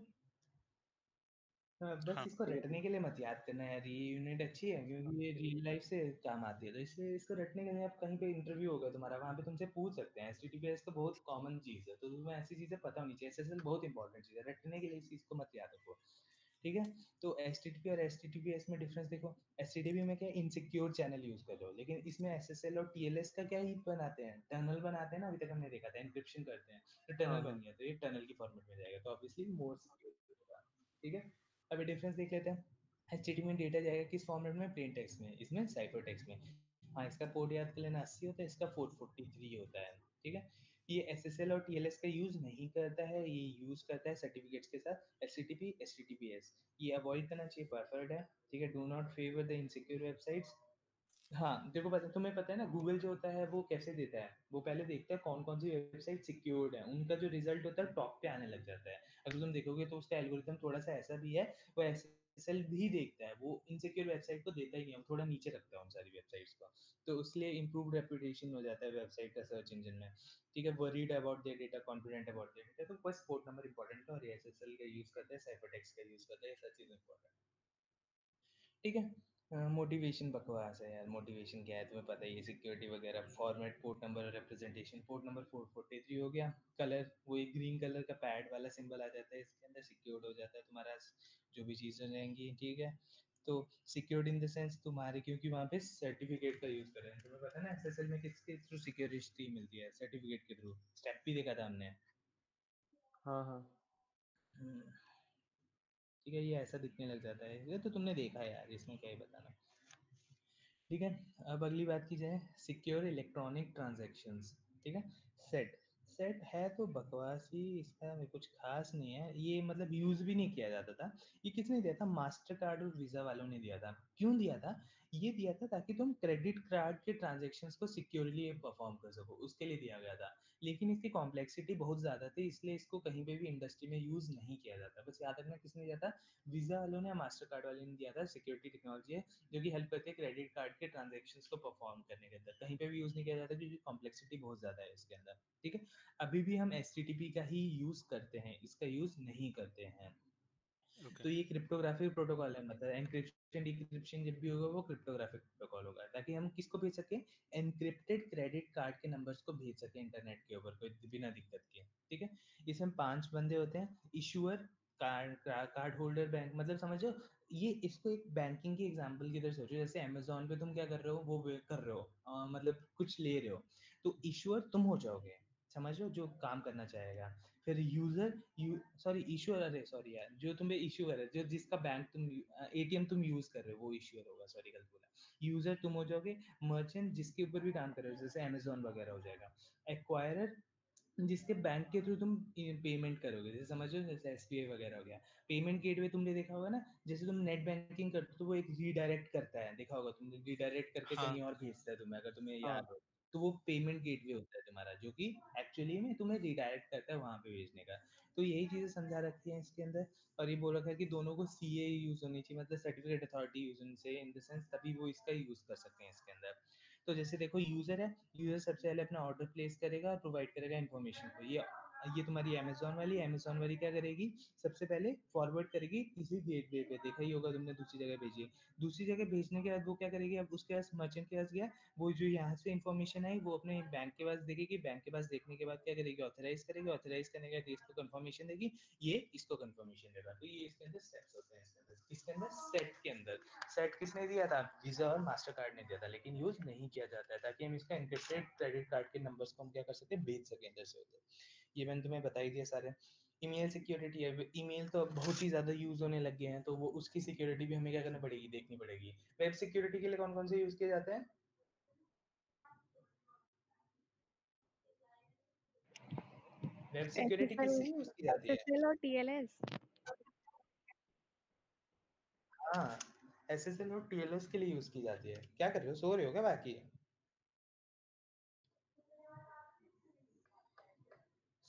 बस हाँ इसको ठीक है रटने के लिए मत याद करना यार, ये यूनिट अच्छी है क्योंकि ये रियल लाइफ से काम आती है, तो इसलिए इसको रटने के लिए, आप कहीं पे इंटरव्यू होगा तुम्हारा, वहाँ पे तुमसे पूछ सकते हैं। एचटीटीपीएस तो बहुत कॉमन चीज़ है, तो तुम्हें ऐसी चीज़ें पता होनी चाहिए। एसएसएल बहुत इंपॉर्टेंट चीज़ है, रटने के लिए इस चीज़ को मत याद रखो। ठीक है, तो एचटीटीपी और एचटीटीपीएस में डिफरेंस देखो। एचटीटीपी में क्या, इनसिक्योर चैनल यूज कर रहे हो, लेकिन इसमें एसएसएल और टीएलएस का क्या ही बनाते हैं, टनल बनाते हैं ना, अभी तक हमने देखा था, एनक्रिप्शन करते हैं, तो हाँ टनल हाँ बन गया, तो ये टनल की फॉर्मेट में जाएगा, तो ऑब्वियसली मोर सिक्योर होगा। ठीक है, अभी डिफरेंस देख लेते हैं। एचटीटीपी में डेटा जाएगा किस फॉर्मेट में, प्लेन टेक्स्ट में, इसमें साइफर टेक्स्ट में। हाँ, इसका पोर्ट याद कर लेना, 80 होता है, इसका 443 होता है। ठीक है, ये एसएसएल और टीएलएस का यूज नहीं करता है, ये यूज करता है सर्टिफिकेट्स के साथ एचटीटीपी एचटीटीपीएस। ये अवॉइड करना चाहिए, प्रेफर्ड है। ठीक है, do not favour the insecure websites. हाँ, देखो पता, तुम्हें पता है ना, गूगल जो होता है वो कैसे देता है, वो पहले देखता है कौन कौन सी वेबसाइट सिक्योर्ड है, उनका जो रिजल्ट होता है टॉप पे आने लग जाता है। अगर तुम देखोगे तो उसका एल्गोरिथम थोड़ा सा ऐसा भी है, वो एसएसएल भी देखता है, वो इनसिक्योर वेबसाइट को देता ही नहीं है, वो थोड़ा नीचे रखता है उन सारी वेबसाइट्स को, तो उसलिए इंप्रूव रेपुटेशन हो जाता है वेबसाइट का सर्च इंजन में। ठीक है, worried about their data, confident about their data, तो बस पोर्ट नंबर इंपॉर्टेंट है, और एसएसएल का यूज करते हैं, साइफर टेक्स्ट का यूज करते हैं, ये सब चीज इंपॉर्टेंट। ठीक है, मोटिवेशन बकवास है यार, मोटिवेशन क्या है तुम्हें पता ही है, सिक्योरिटी वगैरह, format, port number, representation. Port number 443 हो गया, कलर वो एक ग्रीन कलर का पैड वाला सिंबल आ जाता है, इसके अंदर सिक्योर्ड हो जाता है तुम्हारा जो भी चीज़ें रहेंगी। ठीक है, तो सिक्योर्ड इन द सेंस तुम्हारे, क्योंकि वहाँ पे सर्टिफिकेट का यूज़ कर रहे हैं, तुम्हें पता है ना एसएसएल में किसके थ्रू सिक्योरिटी मिलती है, सर्टिफिकेट के थ्रू। स्टेप भी देखा था हमने। हाँ हाँ हम्म, ठीक है, ये ऐसा दिखने लग जाता है, ये तो तुमने देखा है यार, इसमें क्या ही बताना। ठीक है, अब अगली बात की जाए, सिक्योर इलेक्ट्रॉनिक ट्रांजैक्शंस। ठीक है, सेट सेट है तो बकवास ही, इसका में कुछ खास नहीं है, ये मतलब यूज भी नहीं किया जाता था। ये किसने दिया था, मास्टर कार्ड और वीजा वालों ने दिया था। क्यों दिया था, ये दिया था ताकि तुम क्रेडिट कार्ड के ट्रांजेक्शन्स को सिक्योरली परफॉर्म कर सको, उसके लिए दिया गया था। लेकिन इसकी कॉम्प्लेक्सिटी बहुत ज़्यादा थी, इसलिए इसको कहीं पे भी इंडस्ट्री में यूज़ नहीं किया जाता। बस याद रखना किसने दिया था, वीज़ा वालों ने या मास्टर कार्ड वाले ने दिया था। सिक्योरिटी टेक्नोलॉजी है जो कि हेल्प करती है क्रेडिट कार्ड के ट्रांजेक्शन्स को परफॉर्म करने के अंदर, कहीं पे भी यूज़ नहीं किया जाता क्योंकि कॉम्प्लेक्सिटी बहुत ज़्यादा है इसके अंदर। ठीक है, अभी भी हम एचटीटीपी का ही यूज़ करते हैं, इसका यूज़ नहीं करते हैं। ओके तो ये क्रिप्टोग्राफिक प्रोटोकॉल है, मतलब एनक्रिप्शन डिक्रिप्शन जब भी होगा वो क्रिप्टोग्राफिक प्रोटोकॉल होगा, ताकि हम किसको भेज सके, एनक्रिप्टेड क्रेडिट कार्ड के नंबर्स को भेज सके इंटरनेट के ऊपर कोई बिना दिक्कत के। ठीक है, इसमें 5 बंदे होते हैं, इशूअर, कार्ड होल्डर, बैंक, मतलब समझो, ये इसको एक बैंकिंग की एग्जांपल की तरह सोचो, जैसे अमेजोन पे तुम क्या कर रहे हो, वो कर रहे हो, मतलब कुछ ले रहे हो, तो इशूअर तुम हो जाओगे, समझ लो, जो काम करना चाहेगा। फिर यूजर, सॉरी इशूअर, अरे सॉरी यार, जो तुम्हें इशूअर है, जो जिसका बैंक तुम एटीएम तुम यूज कर रहे हो वो इशूअर होगा, सॉरी गलत बोला। यूजर तुम हो जाओगे, मर्चेंट जिसके ऊपर भी काम कर रहे हो, जैसे अमेजोन वगैरह हो जाएगा। एक्वायरर, जिसके बैंक के थ्रू तुम पेमेंट करोगे, जैसे समझो जैसे एसबीआई वगैरह हो गया। पेमेंट गेटवे तुमने देखा होगा ना, जैसे तुम नेट बैंकिंग करते हो तो वो एक रीडायरेक्ट करता है, देखा होगा तुमने, रीडायरेक्ट करके हाँ कहीं और भेजता है तुम्हें, अगर तुम्हें हाँ याद हो। तो वो पेमेंट गेटवे होता है तुम्हारा, जो कि एक्चुअली में तुम्हें रीडायरेक्ट करता है वहां पे भेजने का। तो यही चीजें समझा रखी है इसके अंदर। और ये बोल रखा है कि दोनों को सीए यूज होनी चाहिए, मतलब सर्टिफिकेट अथॉरिटी यूज होनी चाहिए इन द सेंस, तभी वो इसका यूज कर सकते हैं इसके अंदर। तो जैसे देखो यूज़र है, यूज़र सबसे पहले अपना ऑर्डर प्लेस करेगा और प्रोवाइड करेगा इन्फॉर्मेशन को। ये तुम्हारी अमेज़न वाली क्या करेगी, सबसे पहले फॉरवर्ड करेगी किसी गेटवे पे, देखा ही होगा तुमने, दूसरी जगह भेजी। दूसरी जगह भेजने के बाद वो क्या करेगी, अब उसके पास मर्चेंट के पास गया, वो जो यहाँ से इन्फॉर्मेशन आई वो अपने बैंक के पास देखेगी, बैंक के पास देखने के बाद क्या करेगी, ऑथराइज़ करेगी, ऑथराइज़ करने के बाद इसको कन्फर्मेशन देगी, ये इसको कन्फर्मेशन देगा। तो ये इसके अंदर स्टेप्स होते हैं, इसके अंदर सेट के अंदर। सेट किसने दिया था, वीज़ा और मास्टर कार्ड ने दिया था, लेकिन यूज़ नहीं किया जाता है ताकि हम इसका एन्क्रिप्टेड क्रेडिट कार्ड के नंबर्स को हम क्या कर सकते हैं, भेज सकें इधर से उधर। ये मैंने तुम्हें बता ही दिया सारे। ईमेल सिक्योरिटी है, ईमेल तो अब बहुत ही ज़्यादा यूज़ होने लग गए हैं, तो वो उसकी सिक्योरिटी भी हमें क्या करनी पड़ेगी, देखनी पड़ेगी। वेब सिक्योरिटी के लिए कौन-कौन से यूज़ किए जाते हैं? वेब सिक्योरिटी किससे यूज़ की जाती है? SSL और TLS। हाँ, एसएसएल और टीएलएस के लिए यूज़ की जाती है। क्या कर रहे हो, सो रहे हो क्या बाकी?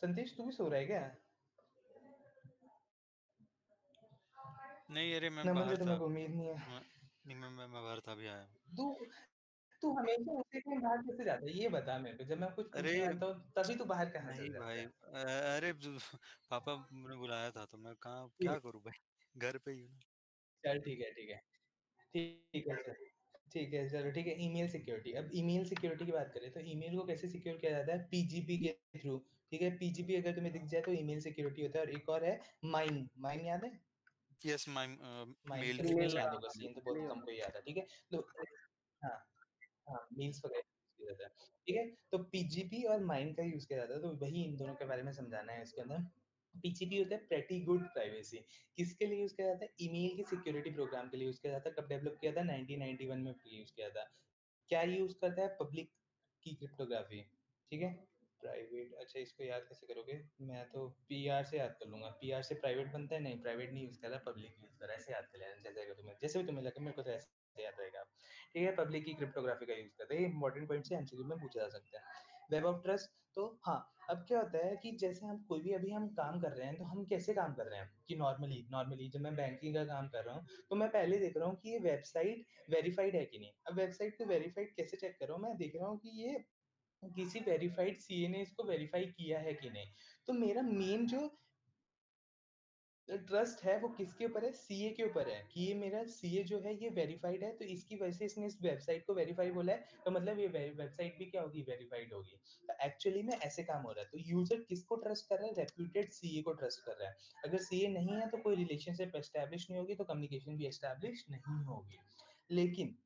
संदेश तू भी सो रहा है क्या? नहीं अरे मैं ना मुझे बाहर तो था। मेरे को उम्मीद नहीं है। नहीं मैं बाहर था, अभी आया हूँ। तू तू हमेशा उसी टाइम बाहर कैसे जाता है, ये बता मेरे को। जब मैं कुछ अरे पूछने आता हूँ तभी तू बाहर कहाँ नहीं चल जाता भाई, है? अरे पापा ने बुलाया था तो मैं कहाँ क्या ठीक करूँ भाई, घर पे ही हूँ ना। चल ठीक है, ठीक है। ठीक है चल। ठीक है चलो, ठीक है। ईमेल सिक्योरिटी, अब ईमेल सिक्योरिटी की बात करें तो ईमेल को कैसे सिक्योर किया जाता है, पीजीपी के थ्रू। ठीक है, पीजीपी अगर तुम्हें दिख जाए तो ईमेल सिक्योरिटी होता है। और एक और है माइन, माइन याद है? यस माई माइन मेल सीन के नहीं लिए। याद होगा, सीन तो बहुत कम को ही याद है। ठीक है, तो हाँ हाँ, मील्स वगैरह यूज़ किया जाता है। ठीक है, तो पीजीपी और माइन का यूज़ किया जाता है, तो वही इन दोनों के बारे में समझाना है इसके अंदर। पीजीपी होता है प्रेटी गुड प्राइवेसी। किसके लिए यूज़ किया जाता है, ईमेल की सिक्योरिटी प्रोग्राम के लिए यूज़ किया जाता है। कब डेवलप किया था, 1991 में यूज़ किया था। क्या यूज़ करता है, पब्लिक की क्रिप्टोग्राफी। ठीक है, प्राइवेट, अच्छा इसको याद कैसे करोगे, मैं तो पीआर से याद कर लूँगा। पीआर से प्राइवेट बनता है, नहीं प्राइवेट नहीं यूज़ कर रहा, पब्लिक यूज़ कर रहा है, ऐसे याद कर लेना, जैसे भी तुम्हें लगे, मेरे को तो ऐसे याद रहेगा। ठीक है, पब्लिक की क्रिप्टोग्राफी का यूज़ करते हैं, ये इंपॉर्टेंट पॉइंट से एमसीक्यू में पूछा जा सकता है। वेब ऑफ ट्रस्ट, तो हाँ, अब क्या होता है कि जैसे हम कोई भी अभी हम काम कर रहे हैं, तो हम कैसे काम कर रहे हैं कि नॉर्मली नॉर्मली जब मैं बैंकिंग का काम कर रहा हूँ, तो मैं पहले देख रहा हूँ कि ये वेबसाइट वेरिफाइड है कि नहीं। अब वेबसाइट को वेरिफाइड कैसे चेक कर रहा हूँ, मैं देख रहा हूँ कि ये किसी वेरिफाइड सीए ने इसको वेरीफाई किया है कि नहीं। तो मेरा मेन जो ट्रस्ट है वो किसके ऊपर है, सीए के ऊपर है, कि ये मेरा सीए जो है ये वेरीफाइड है, तो इसकी वजह से इसने इस वेबसाइट को वेरीफाई बोला है, तो मतलब ये वेबसाइट भी क्या होगी, वेरीफाइड होगी। तो एक्चुअली में ऐसे काम हो रहा है। तो यूजर किसको ट्रस्ट कर रहा है, रेप्यूटेड सीए को ट्रस्ट कर रहा है। अगर सीए नहीं है तो कोई रिलेशनशिप एस्टैब्लिश नहीं होगी, तो कम्युनिकेशन भी एस्टैब्लिश नहीं होगी। लेकिन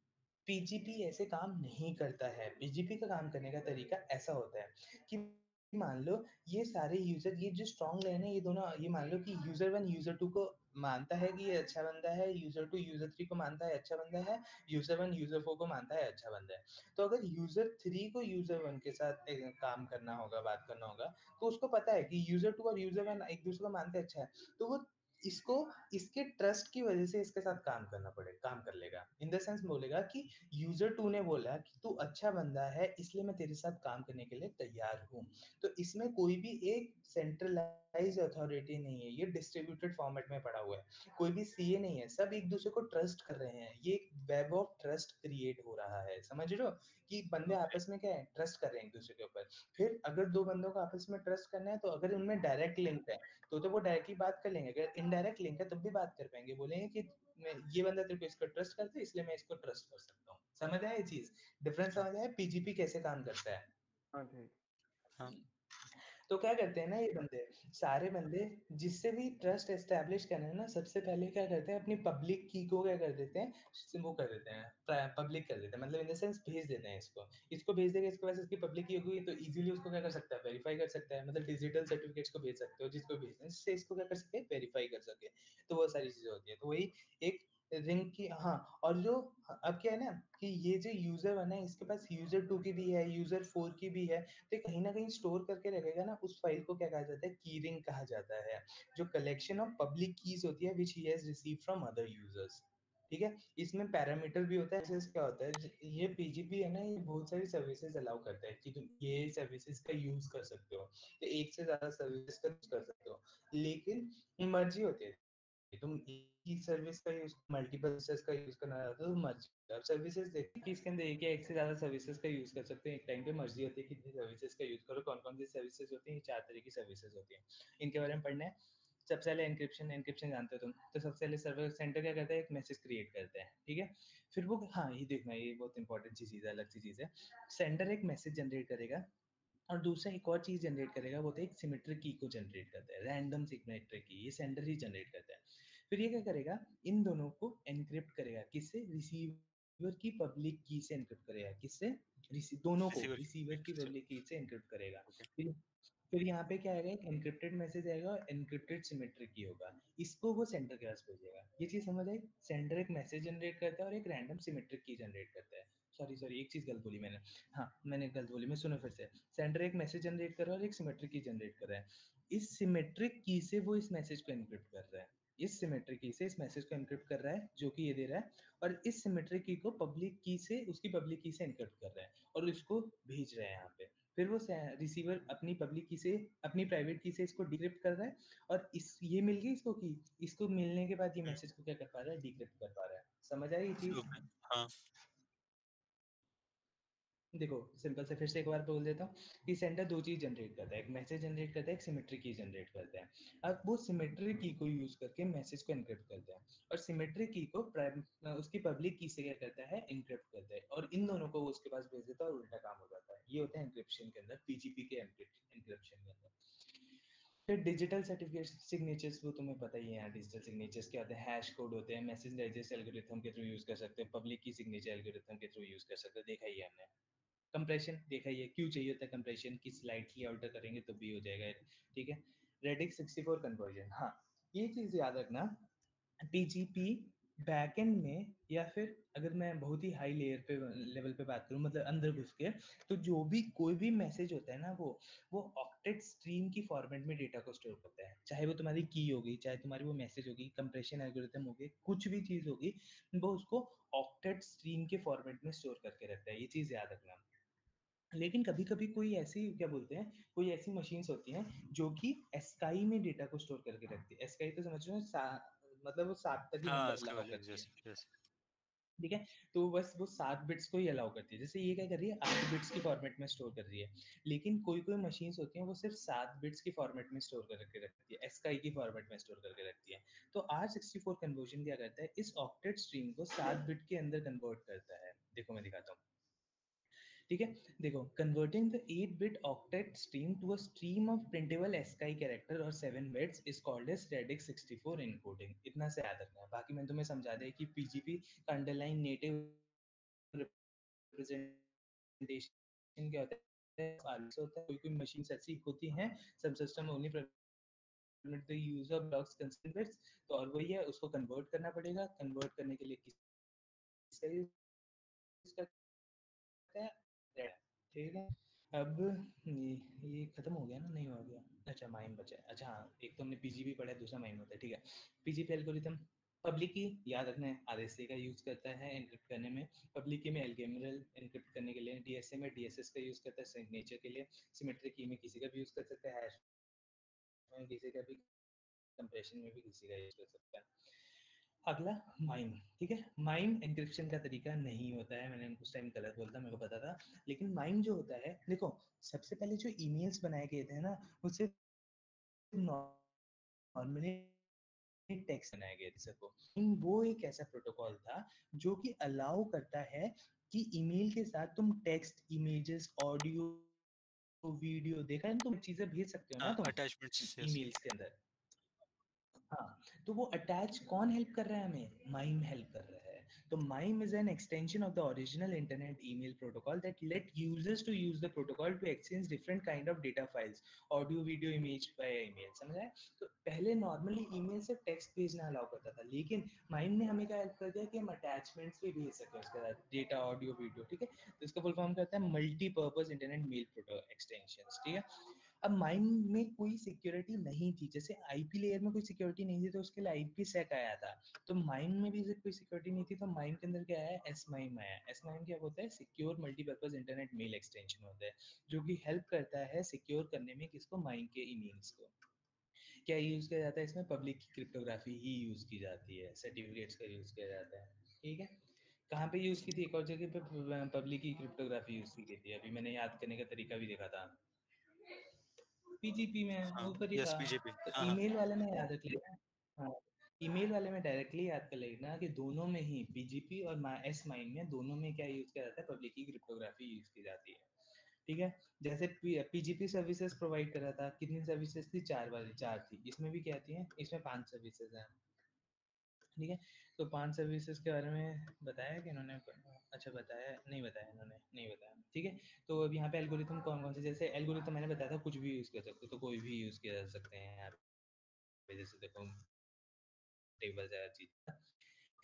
पीजीपी ऐसे काम नहीं करता है। पीजीपी का काम करने का तरीका ऐसा होता है कि मान लो ये सारे यूजर, ये जो स्ट्रॉन्ग लाइन है, ये दोनों, ये मान लो कि यूजर 1 यूजर 2 को मानता है कि ये अच्छा बंदा है, यूजर 2 यूजर 3 को मानता है अच्छा बंदा है, यूजर 1 यूजर 4 को मानता है अच्छा बंदा है। तो अगर यूजर 3 को यूजर 1 के साथ काम करना होगा, बात करना होगा, तो उसको पता है कि यूजर 2 और यूजर 1 एक दूसरे को मानते अच्छा है, तो वो इसको इसके ट्रस्ट की वजह से इसके साथ काम करना पड़ेगा, काम कर लेगा। इन द सेंस बोलेगा कि यूजर 2 ने बोला कि तू अच्छा बंदा है, इसलिए मैं तेरे साथ काम करने के लिए तैयार हूँ। तो इसमें कोई भी एक सेंट्रलाइज अथॉरिटी नहीं है, ये डिस्ट्रीब्यूटेड फॉर्मेट में पड़ा हुआ है। कोई भी सीए नहीं है, सब एक दूसरे को ट्रस्ट कर रहे हैं। ये एक वेब ऑफ ट्रस्ट क्रिएट हो रहा है, समझ रहे हो, कि बंदे आपस में क्या है, ट्रस्ट कर रहे हैं एक दूसरे के ऊपर। फिर अगर दो बंदों को आपस में ट्रस्ट करना है, तो अगर उनमें डायरेक्ट लिंक है तो वो डायरेक्टली बात कर लेंगे। अगर इनडायरेक्ट लिंक है तब भी बात कर पाएंगे, बोलेंगे कि ये बंदा तेरे को इसको ट्रस्ट करता है, इसलिए मैं इसको ट्रस्ट कर सकता हूँ। समझ आया ये चीज, डिफरेंस हाँ समझ आया, पीजीपी कैसे काम करता है। हाँ ठीक। हाँ तो क्या करते हैं ना ये बंदे, सारे बंदे जिससे भी ट्रस्ट एस्टेब्लिश करना है ना, सबसे पहले क्या करते हैं, अपनी पब्लिक की को क्या कर देते हैं, वो कर देते हैं, पब्लिक कर देते हैं, मतलब इन द सेंस भेज देते हैं इसको। इसको भेज देगा, इसके पास इसकी पब्लिक की होगी, तो इजीली उसको क्या कर सकता है, वेरीफाई कर सकता है। मतलब डिजिटल सर्टिफिकेट्स को भेज सकते हो, जिसको भेजना है, जिससे इसको क्या कर सके, वेरीफाई कर सके। तो वो सारी चीजें होती है, तो वही एक रिंग की। हाँ, और जो अब क्या है ना कि ये जो यूजर 1 है, इसके पास यूजर 2 की भी है, यूजर 4 की भी है, तो कहीं ना कहीं स्टोर करके रखेगा ना, उस फाइल को क्या कहा जाता है, की रिंग कहा जाता है, जो कलेक्शन ऑफ पब्लिक कीज होती है which he has received from other users. ठीक है, इसमें पैरामीटर भी होता है। जैसे क्या होता है, ये पीजीपी है ना, ये बहुत सारी सर्विसेज अलाउ करता है कि तुम ये सर्विसेज का यूज कर सकते हो, तो एक से ज्यादा सर्विसेज का यूज कर सकते हो, लेकिन मर्जी होती है। तुम एक ही सर्विस का यूज मल्टीपल सर्विसेज का यूज करना चाहते हो तो मर्जी अब सर्विसेज देखिए कि इसके अंदर एक या एक से ज्यादा सर्विसेज का यूज कर सकते हैं एक टाइम पे मर्जी होती है कितनी सर्विसेज का यूज करो कौन कौन सी सर्विसेज होती हैं 4 तरह की सर्विसेज होती हैं इनके बारे में पढ़ना है सबसे पहले एनक्रिप्शन एनक्रिप्शन जानते हो तुम तो सबसे पहले सर्वर सेंटर क्या करता है एक मैसेज क्रिएट करता है ठीक है फिर वो हाँ ये देखना ये बहुत इंपॉर्टेंट सी चीज़ है अलग सी चीज़ है सेंडर एक मैसेज जनरेट करेगा और दूसरा एक और चीज़ जनरेट करेगा वो होता है एक सिमेट्रिक की को जनरेट करता है रैंडम सिमेट्रिक की ये सेंडर ही जनरेट करता है फिर ये क्या करेगा इन दोनों को एनक्रिप्ट करेगा किससे रिसीवर की पब्लिक की से एनक्रिप्ट करेगा किससे दोनों को रिसीवर रिसीवर की पब्लिक की से एनक्रिप्ट करेगा ओके फिर फिर यहाँ पे क्या आएगा एक एनक्रिप्टेड मैसेज आएगा और एनक्रिप्टेड सिमेट्रिक की होगा इसको वो सेंडर के पास भेजेगा ये चीज समझ आई सेंडर एक मैसेज जनरेट करता है और एक रैंडम सिमेट्रिक की जनरेट करता है सॉरी सॉरी एक चीज गलत बोली मैंने हाँ मैंने गलत बोली मैं सुनो फिर से सेंडर एक मैसेज जनरेट कर रहा है और एक सिमेट्रिक की जनरेट कर रहा है इस सिमेट्रिक की से वो इस मैसेज को एनक्रिप्ट कर रहा है इस सिमेट्रिक की से इस मैसेज को एनक्रिप्ट कर रहा है जो कि ये दे रहा है और इस सिमेट्रिक की को पब्लिक की से उसकी पब्लिक की से एनक्रिप्ट कर रहा है और इसको भेज रहा है यहाँ पे फिर वो रिसीवर अपनी पब्लिक की से अपनी प्राइवेट की से इसको डिक्रिप्ट कर रहा है और इस ये मिल गई इसको की इसको मिलने के बाद ये मैसेज को क्या कर पा रहा है डिक्रिप्ट कर पा रहा है समझ आई ये चीज ओके हाँ देखो सिंपल से फिर से एक बार बोल देता हूँ कि सेंडर दो चीज जनरेट करता है एक मैसेज जनरेट करता है एक सिमेट्री की जनरेट करता है अब वो सिमेट्री की को यूज करके मैसेज को एनक्रिप्ट करता है और सिमेट्री की को उसकी पब्लिक की से क्या करता है एनक्रिप्ट करता है और इन दोनों को वो उसके पास भेज देता है और उल्टा काम हो जाता है ये होता है एनक्रिप्शन के अंदर पीजीपी के एनक्रिप्शन के अंदर फिर डिजिटल सर्टिफिकेट सिग्नेचर्स वो तुम्हें पता ही है यार डिजिटल सिग्नेचर्स क्या होते हैं हैश कोड होते हैं मैसेज डाइजेस्ट एल्गोरिथम के थ्रू यूज कर सकते हो पब्लिक की सिग्नेचर एल्गोरिथम के थ्रू यूज कर सकते हो देखा ही है हमने कंप्रेशन देखा ही है क्यों चाहिए होता है कंप्रेशन की स्लाइटली ऑल्टर करेंगे तो भी हो जाएगा ठीक है रेडिक्स 64 कन्वर्जन हाँ ये चीज याद रखना पीजीपी बैकएंड में या फिर अगर मैं बहुत ही हाई लेयर पे लेवल पे बात करूं मतलब अंदर घुस के तो जो भी कोई भी मैसेज होता है ना वो ऑक्टेट स्ट्रीम की फॉर्मेट में डेटा को स्टोर करता है चाहे वो तुम्हारी की होगी चाहे तुम्हारी वो मैसेज होगी कंप्रेशन एल्गोरिथम होगी कुछ भी चीज होगी वो उसको ऑक्टेट स्ट्रीम के फॉर्मेट में स्टोर करके रखता है ये चीज याद रखना लेकिन कभी कभी कोई ऐसी क्या बोलते हैं कोई ऐसी मशीन्स होती हैं जो कि एस्काई में डेटा को स्टोर करके रखती है एस्काई तो समझ रहे हो मतलब वो 7 तक ही हाँ नंबर इसके अलाउ वाले करती है जैसे जैसे ठीक है तो बस वो 7 बिट्स को ही अलाउ करती है जैसे ये क्या कर रही है 8 बिट्स की फॉर्मेट में स्टोर कर रही है लेकिन कोई कोई मशीन्स होती हैं वो सिर्फ 7 बिट्स की फॉर्मेट में स्टोर करके रखती है एस्काई की फॉर्मेट में स्टोर करके रखती है तो R64 कन्वर्जन क्या करता है इस ऑक्टेट स्ट्रीम को 7 बिट के अंदर कन्वर्ट करता है देखो मैं दिखाता हूँ ठीक है देखो converting the 8-bit octet stream to a stream of printable ASCII character और 7 bits is called as radix 64 encoding इतना से याद रखना है बाकी मैंने तुम्हें समझा दिया कि पीजीपी का अंडरलाइन नेटिव रिप्रेजेंटेशन क्या होता है आलस होता है कोई मशीन ऐसी होती हैं सब system only permit the use of blocks constant bits तो और वही है उसको कन्वर्ट करना पड़ेगा कन्वर्ट करने के लिए किसका यूज करता है ठीक है अब ये खत्म हो गया ना नहीं हो गया अच्छा माइम बचा है अच्छा हाँ एक तो हमने पीजीपी पढ़ा है दूसरा माइम होता है ठीक है पीजीपी एल्गोरिथम पब्लिक की याद रखना है आरएसए का यूज करता है एनक्रिप्ट करने में पब्लिक की में एल्गेमरल एनक्रिप्ट करने के लिए डीएसए में डीएसएस का यूज करता है सिग्नेचर के लिए सिमेट्रिक की में किसी का भी यूज कर सकता है हैश में किसी का भी कंप्रेशन में भी किसी का यूज कर सकता है अगला माइम ठीक है माइम एन्क्रिप्शन का तरीका नहीं होता है मैंने उस टाइम गलत बोलता मेरे को पता था लेकिन माइम जो होता है देखो सबसे पहले जो ईमेल्स बनाए गए थे ना उससे नॉर्मली टेक्स्ट बनाए गए थे सबको वो एक ऐसा प्रोटोकॉल था जो कि अलाउ करता है कि ईमेल के साथ तुम टेक्स्ट इमेजेस ऑडियो वीडियो देखा है ना तुम चीजें भेज सकते हो ना हाँ तुम अटैचमेंट्स यस ईमेल्स के अंदर हाँ तो वो अटैच कौन हेल्प कर रहा है हमें माइम हेल्प कर रहा है तो mime is an extension of the original internet email protocol that let users to use the protocol to exchange different kind of data files audio video image via email समझ आया तो पहले नॉर्मली ईमेल से टेक्स्ट भेजना अलाउ करता था लेकिन माइम ने हमें क्या हेल्प कर दिया कि हम अटैचमेंट्स भी भेज सकें उसके साथ डेटा ऑडियो वीडियो ठीक है तो इसका फुल फॉर्म करता है multipurpose internet mail protocol extensions ठीक है अब माइम में कोई सिक्योरिटी नहीं थी जैसे आईपी लेयर में कोई सिक्योरिटी नहीं थी तो उसके लिए आईपी सेक आया था तो माइम में भी कोई सिक्योरिटी नहीं थी तो माइम के अंदर क्या आया एस माइम आया एस माइम क्या होता है secure multipurpose internet mail extension होता है जो कि हेल्प करता है सिक्योर करने में किसको माइम के ईमेल्स को क्या यूज़ किया जाता है इसमें? पब्लिक की क्रिप्टोग्राफी ही यूज़ की जाती है, सर्टिफिकेट्स का यूज़ किया जाता है, ठीक है? कहाँ पे यूज़ की थी? एक और जगह पे पब्लिक की क्रिप्टोग्राफी यूज़ की गई थी, अभी मैंने याद करने का तरीका भी देखा था। पीजीपी में हाँ, ऊपर ही यस था। बीजेपी। तो हाँ, हाँ। ईमेल वाले में याद रख लेना। हाँ, ईमेल वाले में डायरेक्टली याद कर लेना कि दोनों में ही पीजीपी और एस माइन में दोनों में क्या यूज़ किया जाता है? पब्लिक की क्रिप्टोग्राफी यूज़ की जाती है, ठीक है? जैसे पीजीपी सर्विसेज प्रोवाइड कर रहा था, कितनी सर्विसेज थी? 4 थी। इसमें भी क्या आती हैं? इसमें 5 सर्विसेज हैं, ठीक है? तो 5 सर्विसेज के बारे में बताया कि इन्होंने? अच्छा बताया नहीं बताया इन्होंने, नहीं बताया, ठीक है? तो अब यहाँ पे एल्गोरिथम कौन-कौन से, जैसे एल्गोरिथम मैंने बताया था कुछ भी यूज़ कर सकते हो, तो कोई भी यूज़ किया जा सकते हैं यहाँ पे, जैसे देखो टेबल है हर चीज़।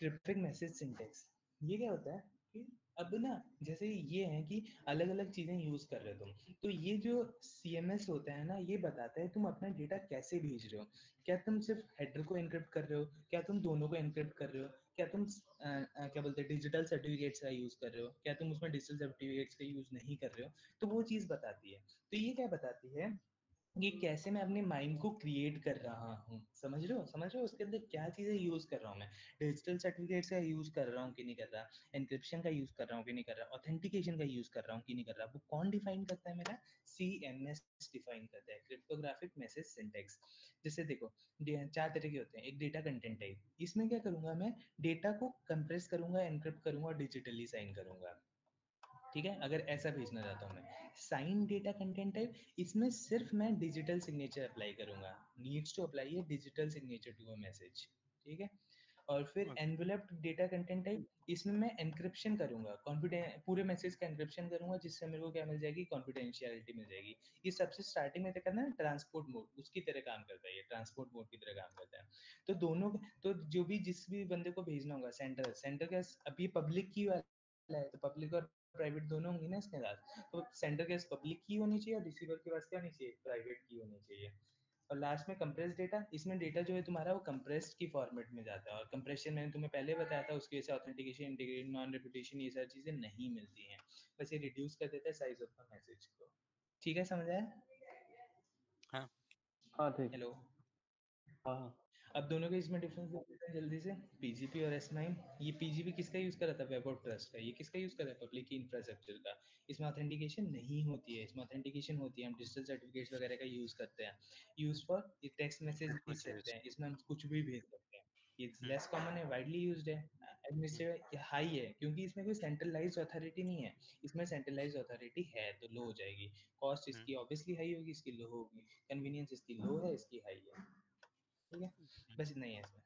क्रिप्टिक मैसेज सिंटेक्स, ये क्या होता है कि अब ना जैसे ये है कि अलग-अलग चीज़ें यूज़ कर रहे हो तुम, तो ये जो सीएमएस होता है ना, ये बताता है तुम अपना डेटा कैसे भेज रहे हो। क्या तुम सिर्फ हेडर को एन्क्रिप्ट कर रहे हो? क्या तुम दोनों को एन्क्रिप्ट कर रहे हो? क्या तुम क्या बोलते हैं डिजिटल सर्टिफिकेट्स का यूज़ कर रहे हो? क्या तुम उसमें डिजिटल सर्टिफिकेट्स का यूज़ नहीं कर रहे हो? तो वो चीज़ बताती है। तो ये क्या बताती है कि कैसे मैं अपने माइंड को क्रिएट कर रहा हूँ, समझ रहे हो? समझ रहे हो उसके अंदर क्या चीज़ें यूज़ कर रहा हूँ मैं? डिजिटल सर्टिफिकेट्स का यूज़ कर रहा हूँ कि नहीं कर रहा? एन्क्रिप्शन का यूज़ कर रहा हूँ कि नहीं कर रहा? ऑथेंटिकेशन का यूज़ कर रहा हूँ कि नहीं कर रहा? वो कौन डिफाइन करता है मेरा? सीएमएस डिफाइन करता है, क्रिप्टोग्राफिक मैसेज सिंटैक्स। जैसे देखो 4 तरह के होते हैं। एक डेटा कंटेंट टाइप, इसमें क्या करूँगा मैं? डेटा को कंप्रेस करूँगा, एन्क्रिप्ट करूँगा और डिजिटली साइन करूँगा, ठीक है? अगर ऐसा भेजना चाहता हूँ मैं। साइन डेटा कंटेंट टाइप, इसमें सिर्फ मैं डिजिटल सिग्नेचर अप्लाई करूँगा, needs to apply a digital signature to a message, ठीक है? और फिर okay. Enveloped data content type, इसमें मैं एन्क्रिप्शन करूँगा, पूरे मैसेज का एन्क्रिप्शन करूँगा, जिससे मेरे को क्या मिल जाएगी? कॉन्फिडेंशियलिटी मिल जाएगी। ये सबसे स्टार्टिंग में क्या करना है? ट्रांसपोर्ट मोड, उसकी तरह काम करता है ये, ट्रांसपोर्ट मोड की तरह काम करता है। तो दोनों तो जो भी जिस भी बंदे को भेजना होगा, सेंडर का अब ये पब्लिक की वाला है, तो पब्लिक और प्राइवेट दोनों होंगी ना इसके साथ। तो सेंडर के पास पब्लिक की होनी चाहिए और रिसीवर के पास क्या होनी चाहिए? प्राइवेट की होनी चाहिए। और लास्ट में कंप्रेस डेटा, इसमें डेटा जो है तुम्हारा वो कंप्रेस्ड की फॉर्मेट में जाता है, और कंप्रेशन मैंने तुम्हें पहले बताया था, उसकी वजह से ऑथेंटिकेशन, इंटीग्रिटी, नॉन रेपुटेशन, ये सारी चीज़ें नहीं मिलती हैं। बस ये रिड्यूस कर देता है साइज ऑफ द मैसेज को। ठीक है, समझ आया? हाँ। हाँ ठीक। हेलो। हाँ हाँ। अब दोनों के इसमें डिफरेंस देख लेते हैं जल्दी से। पीजीपी और S9, ये पीजीपी किसका यूज़ कर रहा था? वेब ऑफ ट्रस्ट का। ये किसका यूज़ कर रहा है? पब्लिक की इंफ्रास्ट्रक्चर का। इसमें ऑथेंटिकेशन नहीं होती है, इसमें ऑथेंटिकेशन होती है, हम डिजिटल सर्टिफिकेट्स वगैरह का यूज़ करते हैं। यूज़ फॉर टेक्स्ट मैसेज भेज सकते मैसेज। हैं, इसमें हम कुछ भी भेज सकते हैं। ये हम्म, लेस कॉमन है, वाइडली यूज्ड है, एडमिनिस्ट्रेटिव हाई है, क्योंकि इसमें कोई सेंट्रलाइज्ड अथॉरिटी नहीं है। इसमें सेंट्रलाइज्ड अथॉरिटी है तो लो हो जाएगी। कॉस्ट हम्म, इसकी ऑब्वियसली हाई होगी, इसकी लो होगी। कन्वीनियंस इसकी लो है, इसकी हाई है। ठीक है, हम्म। बस इतना ही है इसमें।